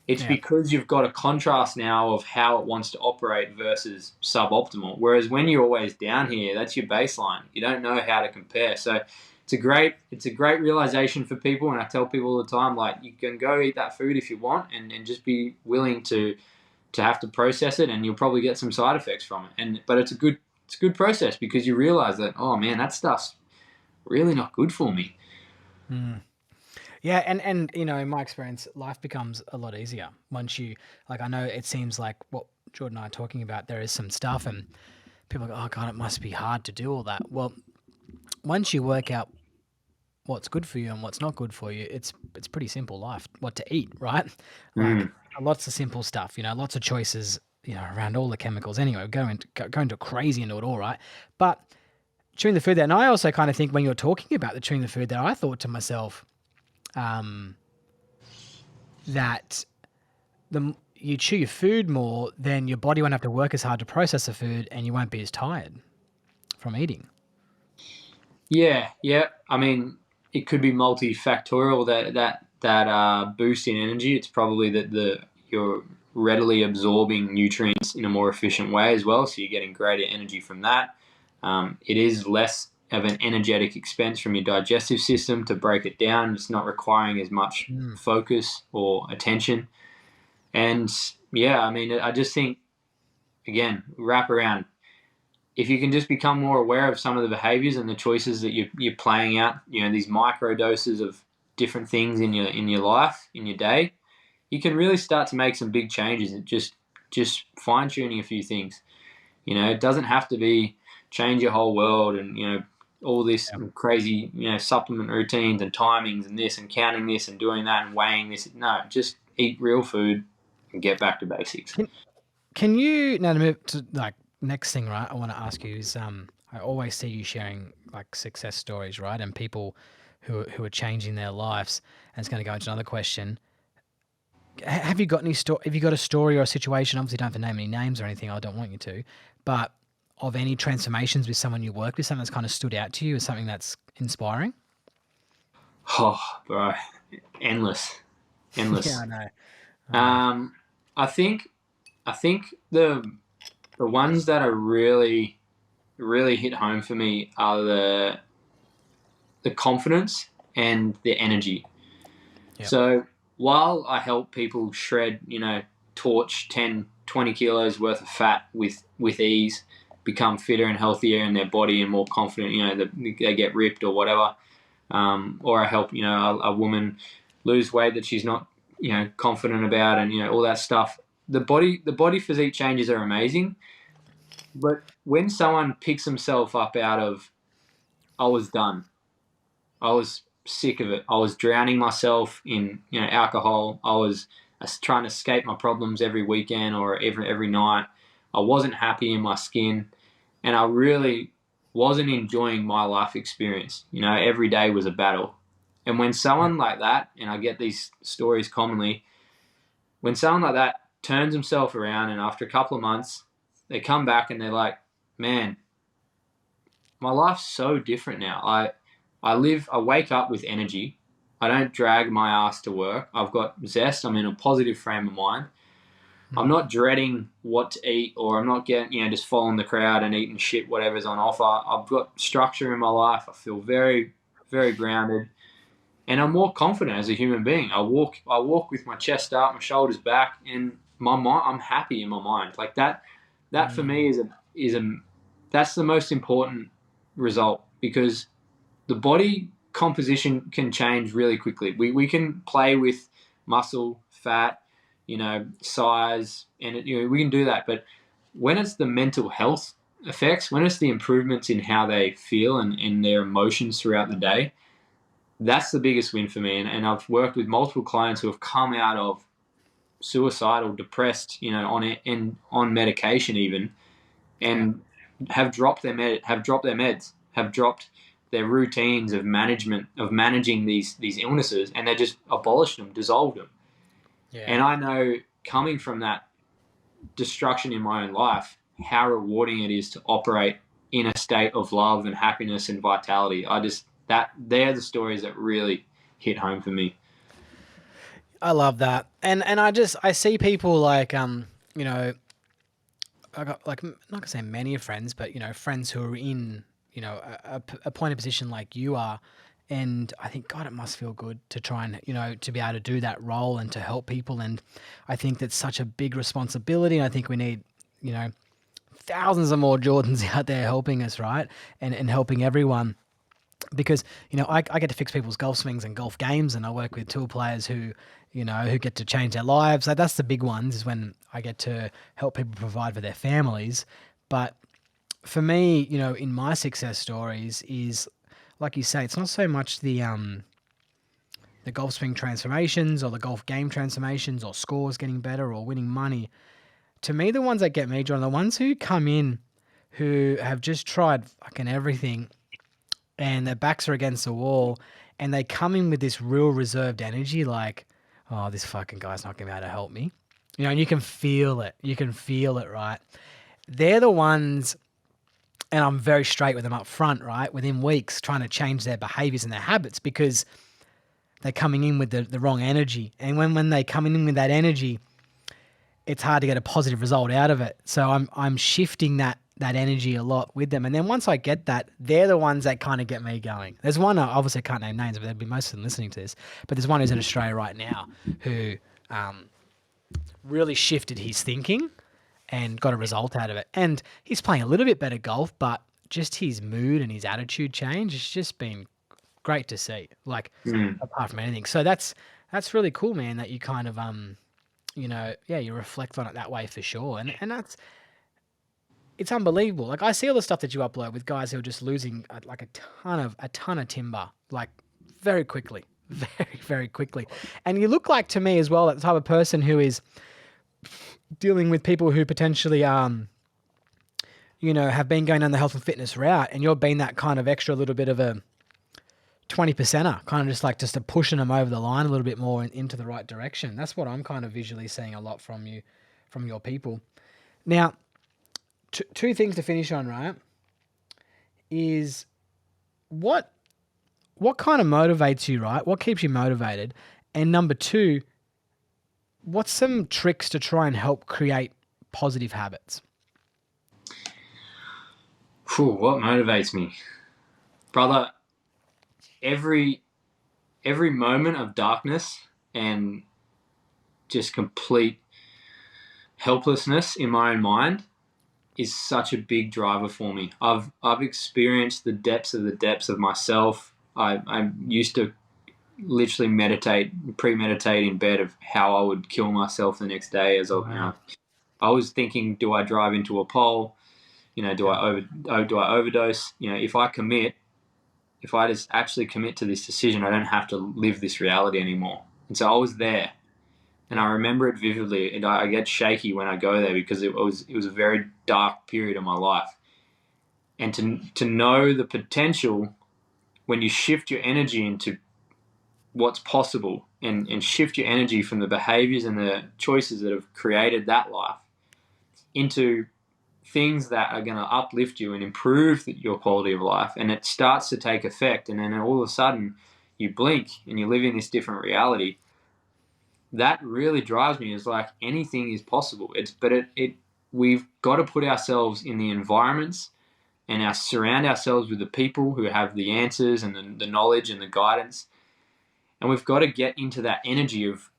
It's Yeah. because you've got a contrast now of how it wants to operate versus suboptimal. Whereas when you're always down here, that's your baseline. You don't know how to compare. So it's a great realization for people. And I tell people all the time, like, you can go eat that food if you want, and just be willing to have to process it, and you'll probably get some side effects from it. But it's a good process because you realize that, oh man, that stuff's really not good for me. Mm. Yeah, and in my experience, life becomes a lot easier once you like. I know it seems like what Jordan and I are talking about. There is some stuff, and people go, "Oh God, it must be hard to do all that." Well, once you work out what's good for you and what's not good for you, it's pretty simple life. What to eat, right? Like Mm. lots of simple stuff. Lots of choices. Around all the chemicals. Anyway, go into crazy into it all, right? But chewing the food there, and I also kind of think when you're talking about the chewing the food there, I thought to myself. That you chew your food more, then your body won't have to work as hard to process the food, and you won't be as tired from eating. Yeah, yeah. I mean, it could be multifactorial that boost in energy. It's probably that you're readily absorbing nutrients in a more efficient way as well, so you're getting greater energy from that. It is less of an energetic expense from your digestive system to break it down. It's not requiring as much Mm. focus or attention. And yeah, I mean, I just think, again, wrap around. If you can just become more aware of some of the behaviors and the choices that you're playing out, these micro doses of different things in your life, in your day, you can really start to make some big changes. And just fine tuning a few things. It doesn't have to be change your whole world and all this Yeah. crazy supplement routines and timings and this and counting this and doing that and weighing this. No, just eat real food and get back to basics. Can can you now to move to like next thing, right? I want to ask you is I always see you sharing like success stories, right? And people who are changing their lives. And it's going to go into another question. Have you got any Have you got a story or a situation? Obviously, you don't have to name any names or anything. I don't want you to, but of any transformations with someone you worked with, something that's kind of stood out to you as something that's inspiring. Oh, bro, endless, Yeah, I endless. know. I know. Um, I think the ones that are really hit home for me are the confidence and the energy. Yep. So while I help people shred, torch 10, 20 kilos worth of fat with ease, become fitter and healthier in their body and more confident, they get ripped or whatever, or I help, a woman lose weight that she's not, confident about, and all that stuff. The body physique changes are amazing, but when someone picks himself up out of, I was done, I was sick of it. I was drowning myself in alcohol. I was trying to escape my problems every weekend or every night. I wasn't happy in my skin, and I really wasn't enjoying my life experience. Every day was a battle. And when someone like that, and I get these stories commonly, when someone like that turns himself around and after a couple of months, they come back and they're like, man, my life's so different now. I wake up with energy. I don't drag my ass to work. I've got zest. I'm in a positive frame of mind. I'm not dreading what to eat, or I'm not getting, just following the crowd and eating shit, whatever's on offer. I've got structure in my life. I feel very, very grounded, and I'm more confident as a human being. I walk with my chest up, my shoulders back, and my mind. I'm happy in my mind. Like that. That for me is that's the most important result, because the body composition can change really quickly. We can play with muscle, fat, size, and we can do that. But when it's the mental health effects, when it's the improvements in how they feel and in their emotions throughout the day, that's the biggest win for me. And I've worked with multiple clients who have come out of suicidal, depressed, on medication even, and have dropped their meds, have dropped their routines of managing these illnesses, and they just abolished them, dissolved them. Yeah. And I know, coming from that destruction in my own life, how rewarding it is to operate in a state of love and happiness and vitality. They're the stories that really hit home for me. I love that. And I see people like, I got like, I'm not gonna say many friends, but friends who are in, a point of position like you are. And I think, God, it must feel good to try and, to be able to do that role and to help people. And I think that's such a big responsibility. And I think we need, thousands of more Jordans out there helping us, right? And helping everyone. Because, I get to fix people's golf swings and golf games, and I work with tour players who get to change their lives. Like, that's the big ones, is when I get to help people provide for their families. But for me, in my success stories is, like you say, it's not so much the golf swing transformations or the golf game transformations or scores getting better or winning money. To me, the ones that get me, John, are the ones who come in who have just tried fucking everything and their backs are against the wall, and they come in with this real reserved energy, like, oh, this fucking guy's not going to be able to help me. And you can feel it. You can feel it, right? They're the ones, and I'm very straight with them up front, right? Within weeks, trying to change their behaviors and their habits, because they're coming in with the wrong energy. And when they come in with that energy, it's hard to get a positive result out of it. So I'm shifting that energy a lot with them. And then once I get that, they're the ones that kind of get me going. There's one, obviously I can't name names, but there'd be most of them listening to this. But there's one who's in Australia right now who really shifted his thinking and got a result out of it. And he's playing a little bit better golf, but just his mood and his attitude change, it's just been great to see, like, apart from anything. So that's really cool, man, that you kind of, you reflect on it that way for sure. And it's unbelievable. Like, I see all the stuff that you upload with guys who are just losing like a ton of timber, like, very quickly, very, very quickly. And you look like, to me as well, that the type of person who is dealing with people who potentially, have been going down the health and fitness route, and you're being that kind of extra little bit of a 20%er, kind of just a pushing them over the line a little bit more into the right direction. That's what I'm kind of visually seeing a lot from you, from your people. Now, two things to finish on, right? Is what kind of motivates you, right? What keeps you motivated? And number two, what's some tricks to try and help create positive habits? What motivates me? Brother, every moment of darkness and just complete helplessness in my own mind is such a big driver for me. I've experienced the depths of myself. I used to literally premeditate in bed of how I would kill myself the next day. I was thinking, do I drive into a pole? Do I overdose? If I commit, if I just actually commit to this decision, I don't have to live this reality anymore. And so I was there, and I remember it vividly, and I get shaky when I go there because it was a very dark period of my life. And to know the potential when you shift your energy into what's possible, and shift your energy from the behaviors and the choices that have created that life into things that are going to uplift you and improve your quality of life, and it starts to take effect, and then all of a sudden you blink and you live in this different reality. That really drives me. Is like anything is possible. We've got to put ourselves in the environments and surround ourselves with the people who have the answers and the knowledge and the guidance. And we've got to get into that energy of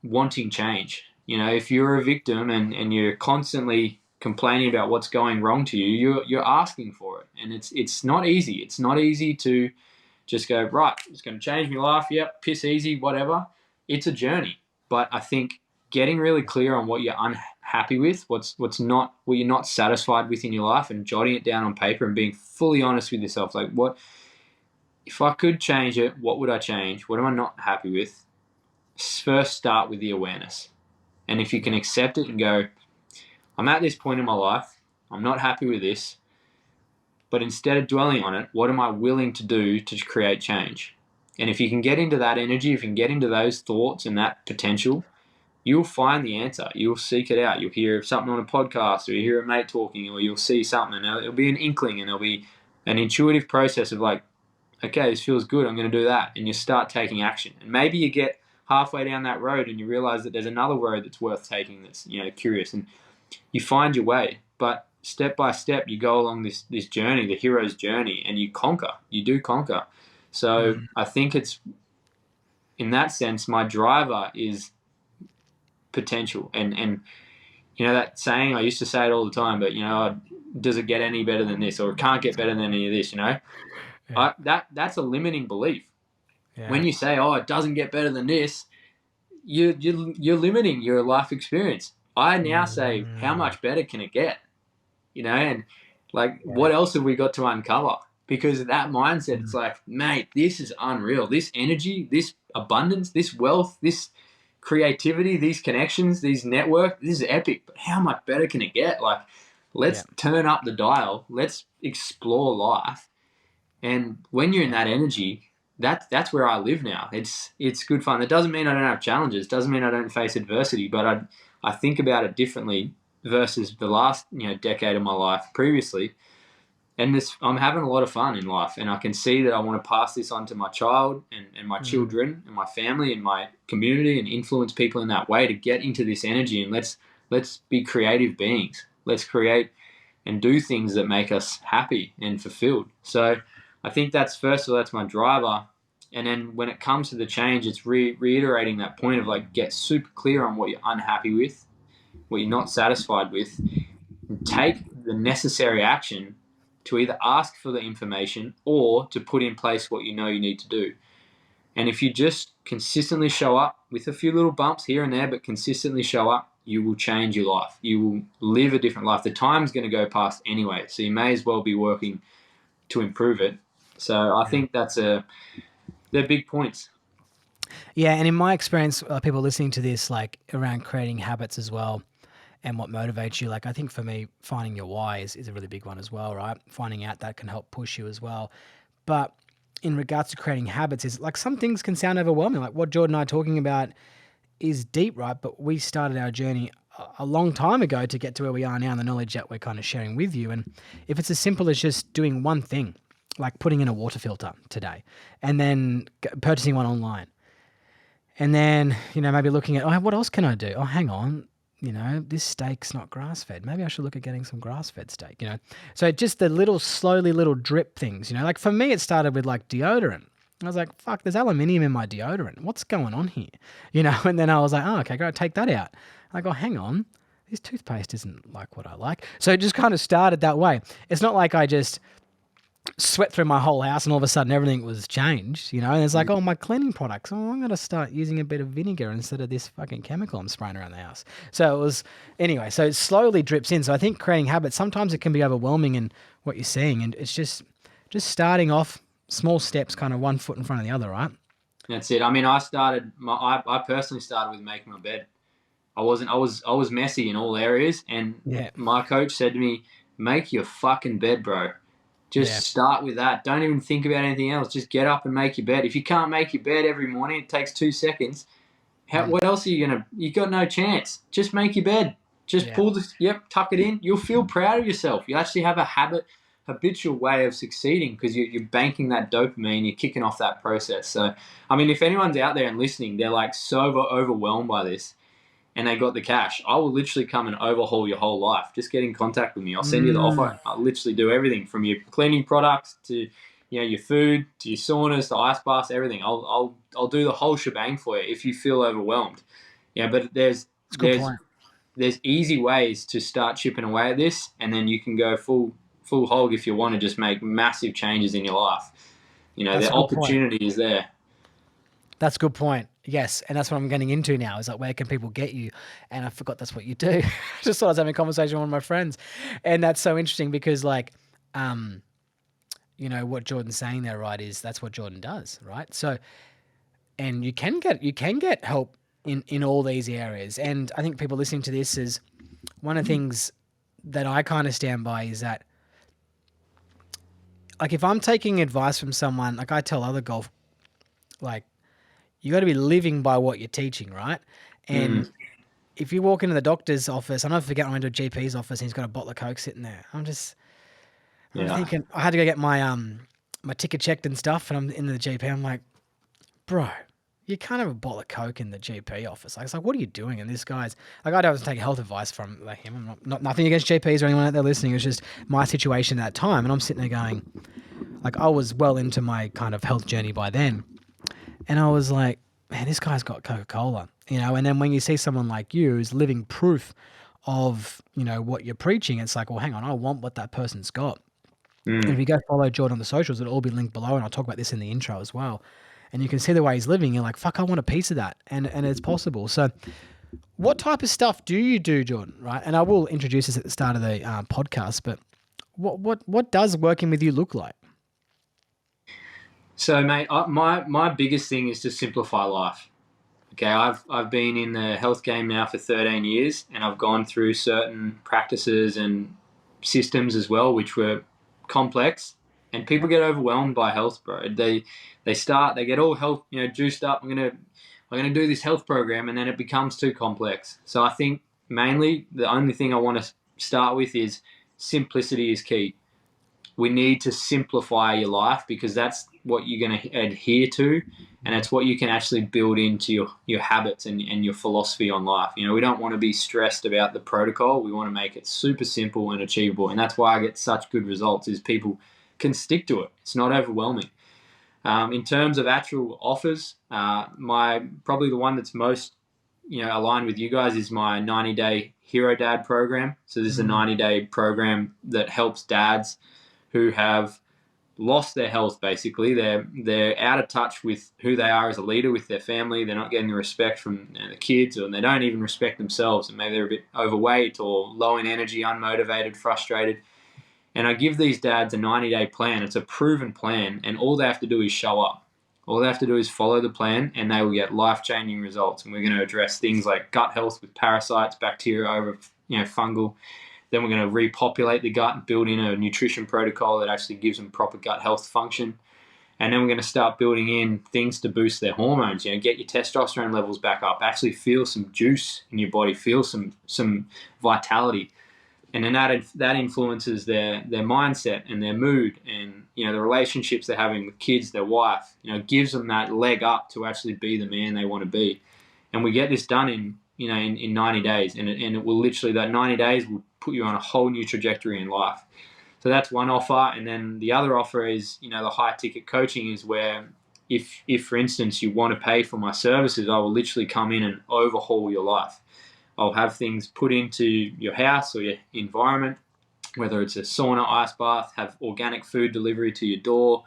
wanting change. If you're a victim and you're constantly complaining about what's going wrong to you, you're asking for it. And it's not easy. It's not easy to just go, right, it's going to change my life. Yep, piss easy, whatever. It's a journey. But I think getting really clear on what you're unhappy with, what you're not satisfied with in your life, and jotting it down on paper and being fully honest with yourself. Like, what if I could change it? What would I change? What am I not happy with? First, start with the awareness. And if you can accept it and go, I'm at this point in my life, I'm not happy with this, but instead of dwelling on it, what am I willing to do to create change? And if you can get into that energy, if you can get into those thoughts and that potential, you'll find the answer. You'll seek it out. You'll hear something on a podcast, or you hear a mate talking, or you'll see something, and it'll be an inkling, and it'll be an intuitive process of like, okay, this feels good, I'm going to do that. And you start taking action. And maybe you get halfway down that road and you realize that there's another road that's worth taking that's, curious, and you find your way. But step by step, you go along this journey, the hero's journey, and you do conquer. So I think it's, in that sense, my driver is potential. And that saying, I used to say it all the time, but does it get any better than this, or it can't get better than any of this? Yeah. That's a limiting belief. Yeah. When you say, it doesn't get better than this, you're limiting your life experience. I now say, how much better can it get? And like, what else have we got to uncover? Because that mindset, it's like, mate, this is unreal. This energy, this abundance, this wealth, this creativity, these connections, these network, this is epic. But how much better can it get? Like, let's turn up the dial. Let's explore life. And when you're in that energy, that's where I live now. It's good fun. It doesn't mean I don't have challenges. It doesn't mean I don't face adversity. But I think about it differently versus the last decade of my life previously. And I'm having a lot of fun in life, and I can see that I want to pass this on to my child and my children and my family and my community, and influence people in that way to get into this energy. And let's be creative beings. Let's create and do things that make us happy and fulfilled. So I think that's my driver. And then when it comes to the change, it's reiterating that point of like, get super clear on what you're unhappy with, what you're not satisfied with, and take the necessary action to either ask for the information or to put in place what you need to do. And if you just consistently show up with a few little bumps here and there, but consistently show up, you will change your life. You will live a different life. The time's going to go past anyway, so you may as well be working to improve it. So I think they're big points. Yeah, and in my experience, people listening to this, like around creating habits as well, and what motivates you. Like, I think for me, finding your why is a really big one as well, right? Finding out that can help push you as well. But in regards to creating habits, is like some things can sound overwhelming. Like what Jordan and I are talking about is deep, right? But we started our journey a long time ago to get to where we are now, and the knowledge that we're kind of sharing with you. And if it's as simple as just doing one thing, like putting in a water filter today, and then purchasing one online, and then, maybe looking at, what else can I do? Oh, hang on, this steak's not grass-fed. Maybe I should look at getting some grass-fed steak, So just the little drip things, like for me, it started with like deodorant. I was like, fuck, there's aluminium in my deodorant. What's going on here? And then I was like, oh, okay, go take that out. I go, hang on, this toothpaste isn't like what I like. So it just kind of started that way. It's not like I just sweat through my whole house and all of a sudden everything was changed, and it's like, oh, my cleaning products, I'm going to start using a bit of vinegar instead of this fucking chemical I'm spraying around the house. So it was, anyway, so it slowly drips in. So I think creating habits, sometimes it can be overwhelming in what you're seeing, and it's just starting off small steps, kind of one foot in front of the other, right? That's it. I mean, I personally started with making my bed. I was messy in all areas, and Yeah. my coach said to me, "Make your fucking bed, bro. Just Yeah. start with that. Don't even think about anything else. Just get up and make your bed. If you can't make your bed every morning, it takes 2 seconds. Mm. What else are you gonna? You got no chance. Just make your bed. Just Yeah. pull the tuck it in. You'll feel proud of yourself. You actually have a habitual way of succeeding because you're banking that dopamine. You're kicking off that process. So, I mean, if anyone's out there and listening, they're like so overwhelmed by this, and they got the cash, I will literally come and overhaul your whole life. Just get in contact with me. I'll send you the Mm. offer. I'll literally do everything from your cleaning products to your food to your saunas to ice baths, everything. I'll do the whole shebang for you if you feel overwhelmed. Yeah, but That's a good there's point. there's easy ways to start chipping away at this, and then you can go full hog if you want to just make massive changes in your life. That's The a good point. opportunity is there. That's a good point. Yes, and that's what I'm getting into now. Is like, where can people get you? And I forgot that's what you do. I just thought I was having a conversation with one of my friends, and that's so interesting because, like, um, what Jordan's saying there, right? Is that's what Jordan does, right? So, and you can get help in all these areas. And I think people listening to this is one of the things that I kind of stand by is that, like, if I'm taking advice from someone, like I tell other golf, like, you got to be living by what you're teaching, right? Mm, And if you walk into the doctor's office, I never forget, I went to a GP's office and he's got a bottle of Coke sitting there. I'm yeah, thinking, I had to go get my ticket checked and stuff, and I'm in the GP. I'm like, bro, you can't have a bottle of Coke in the GP office. Like, it's like, what are you doing? And this guy's like, I don't take health advice from like him. I'm not nothing against GPs or anyone out there listening. It was just my situation at that time, and I'm sitting there going, like, I was well into my kind of health journey by then, and I was like, man, this guy's got Coca-Cola, And then when you see someone like you who's living proof of what you're preaching, it's like, well, hang on, I want what that person's got. And if mm. you go follow Jordan on the socials, it'll all be linked below, and I'll talk about this in the intro as well. And you can see the way he's living. You're like, fuck, I want a piece of that, and it's possible. So, what type of stuff do you do, Jordan? Right, and I will introduce this at the start of the podcast. But what does working with you look like? So, mate, my biggest thing is to simplify life. Okay, I've been in the health game now for 13 years, and I've gone through certain practices and systems as well, which were complex. And people get overwhelmed by health, bro. They get all health, juiced up. I'm gonna do this health program, and then it becomes too complex. So I think mainly the only thing I want to start with is simplicity is key. We need to simplify your life because that's what you're going to adhere to, and it's what you can actually build into your habits and your philosophy on life. We don't want to be stressed about the protocol. We want to make it super simple and achievable, and that's why I get such good results is people can stick to it. It's not overwhelming. In terms of actual offers, my probably the one that's most aligned with you guys is my 90-day Hero Dad program. So this is a Mm. 90-day program that helps dads who have lost their health. Basically, they're out of touch with who they are as a leader with their family. They're not getting the respect from the kids, or they don't even respect themselves. And maybe they're a bit overweight or low in energy, unmotivated, frustrated. And I give these dads a 90-day plan. It's a proven plan, and all they have to do is show up. All they have to do is follow the plan, and they will get life-changing results. And we're going to address things like gut health with parasites, bacteria over fungal. Then we're going to repopulate the gut and build in a nutrition protocol that actually gives them proper gut health function. And then we're going to start building in things to boost their hormones. Get your testosterone levels back up. Actually feel some juice in your body. Feel some vitality. And then that influences their mindset and their mood and the relationships they're having with kids, their wife. Gives them that leg up to actually be the man they want to be. And we get this done in 90 days, and it will literally, that 90 days will put you on a whole new trajectory in life. So that's one offer. And then the other offer is the high ticket coaching is where if for instance you want to pay for my services, I will literally come in and overhaul your life. I'll have things put into your house or your environment, whether it's a sauna, ice bath, have organic food delivery to your door.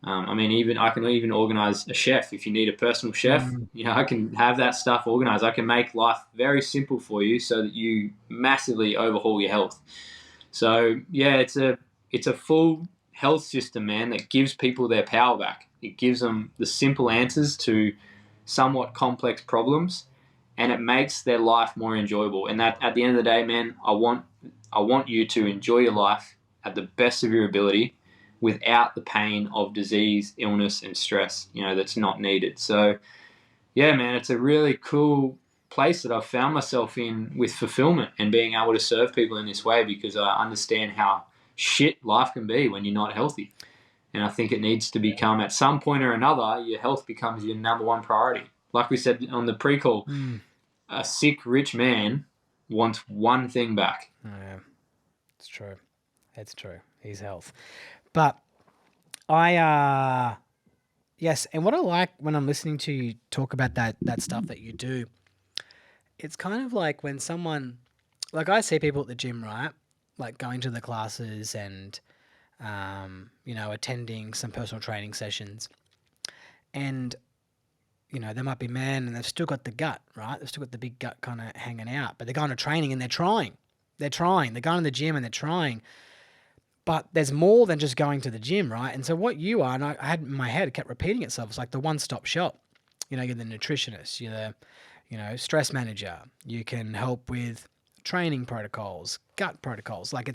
I can even organize a chef if you need a personal chef. Mm. I can have that stuff organized. I can make life very simple for you so that you massively overhaul your health. So yeah, it's a full health system, man, that gives people their power back. It gives them the simple answers to somewhat complex problems, and it makes their life more enjoyable. And that, at the end of the day, man, I want you to enjoy your life at the best of your ability without the pain of disease, illness, and stress, that's not needed. So, yeah, man, it's a really cool place that I've found myself in with fulfillment and being able to serve people in this way, because I understand how shit life can be when you're not healthy. And I think it needs to become, at some point or another, your health becomes your number one priority. Like we said on the pre-call, a sick, rich man wants one thing back. Yeah, it's true. It's true. His health. But yes, and what I like when I'm listening to you talk about that stuff that you do, it's kind of like when someone, like I see people at the gym, right? Like going to the classes and, attending some personal training sessions. And, they might be men and they've still got the gut, right? They've still got the big gut kind of hanging out, but they're going to training and they're trying. They're trying. They're going to the gym and they're trying. But there's more than just going to the gym, right? And so what you are, and I had in my head, it kept repeating itself. It's like the one-stop shop. You're the nutritionist. You're the, stress manager. You can help with training protocols, gut protocols. Like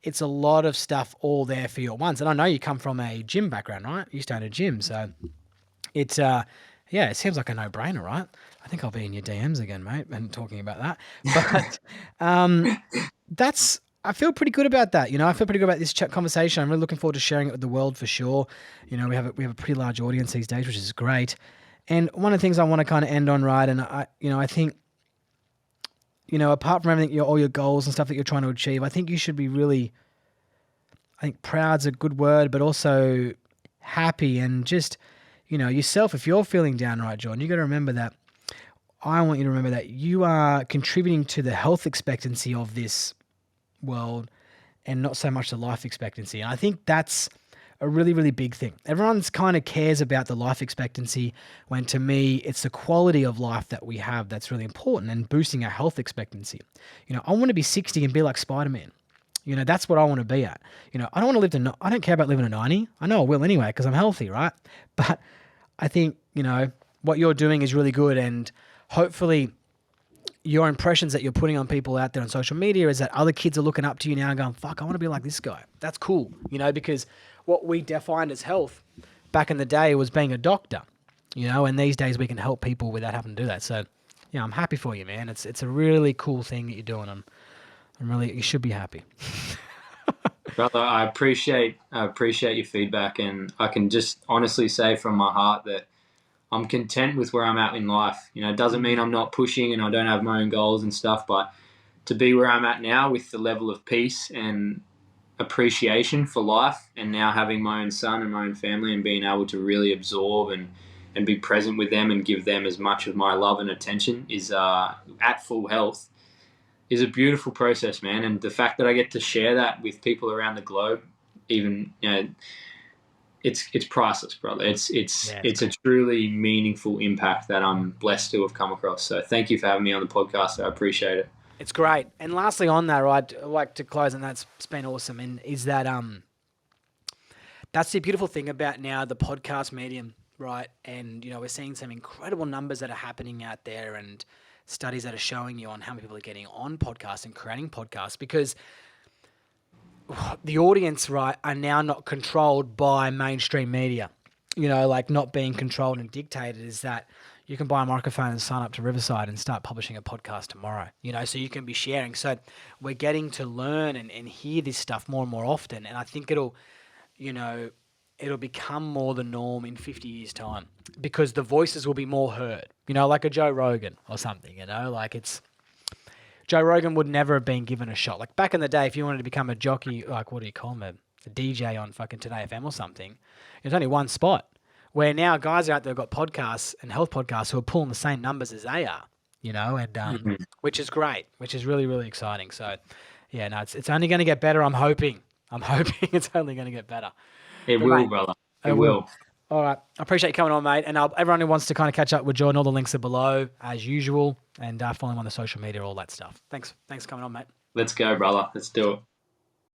it's a lot of stuff all there for you at once. And I know you come from a gym background, right? You used to own a gym. So it's, it seems like a no-brainer, right? I think I'll be in your DMs again, mate, and talking about that. But I feel pretty good about that. I feel pretty good about this conversation. I'm really looking forward to sharing it with the world for sure. We have a pretty large audience these days, which is great. And one of the things I want to kind of end on, right? And I think, apart from everything, all your goals and stuff that you're trying to achieve, I think you should be really, I think proud's a good word, but also happy and just, yourself. If you're feeling down, right, John, you got to remember that. I want you to remember that you are contributing to the health expectancy of this world and not so much the life expectancy. And I think that's a really, really big thing. Everyone's kind of cares about the life expectancy when, to me, it's the quality of life that we have that's really important and boosting our health expectancy. I want to be 60 and be like Spider-Man. That's what I want to be at. I don't want to live to, I don't care about living to 90. I know I will anyway because I'm healthy, right? But I think, what you're doing is really good, and hopefully your impressions that you're putting on people out there on social media is that other kids are looking up to you now and going, fuck, I want to be like this guy. That's cool. Because what we defined as health back in the day was being a doctor, and these days we can help people without having to do that. So, I'm happy for you, man. It's a really cool thing that you're doing. I'm really, you should be happy. Brother, I appreciate your feedback, and I can just honestly say from my heart that I'm content with where I'm at in life. It doesn't mean I'm not pushing and I don't have my own goals and stuff, but to be where I'm at now with the level of peace and appreciation for life, and now having my own son and my own family and being able to really absorb and be present with them and give them as much of my love and attention is at full health is a beautiful process, man. And the fact that I get to share that with people around the globe, even, it's priceless, brother. It's a truly meaningful impact that I'm blessed to have come across. So thank you for having me on the podcast. I appreciate it. It's great. And lastly on that, right, I'd like to close, and that's been awesome, and is that that's the beautiful thing about now the podcast medium, right? And, we're seeing some incredible numbers that are happening out there and studies that are showing you on how many people are getting on podcasts and creating podcasts, because the audience, right, are now not controlled by mainstream media, like not being controlled and dictated, is that you can buy a microphone and sign up to Riverside and start publishing a podcast tomorrow, so you can be sharing. So we're getting to learn and hear this stuff more and more often. And I think it'll become more the norm in 50 years' time, because the voices will be more heard, like a Joe Rogan or something, like it's, Joe Rogan would never have been given a shot. Like back in the day, if you wanted to become a jockey, like what do you call them, a DJ on fucking Today FM or something, there's only one spot. Where now guys out there have got podcasts and health podcasts who are pulling the same numbers as they are, and which is great, which is really, really exciting. So, yeah, no, it's only going to get better. I'm hoping it's only going to get better. It will, mate, brother. It will. All right. I appreciate you coming on, mate. And everyone who wants to kind of catch up with Jordan, all the links are below as usual, and follow him on the social media, all that stuff. Thanks for coming on, mate. Let's go, brother. Let's do it.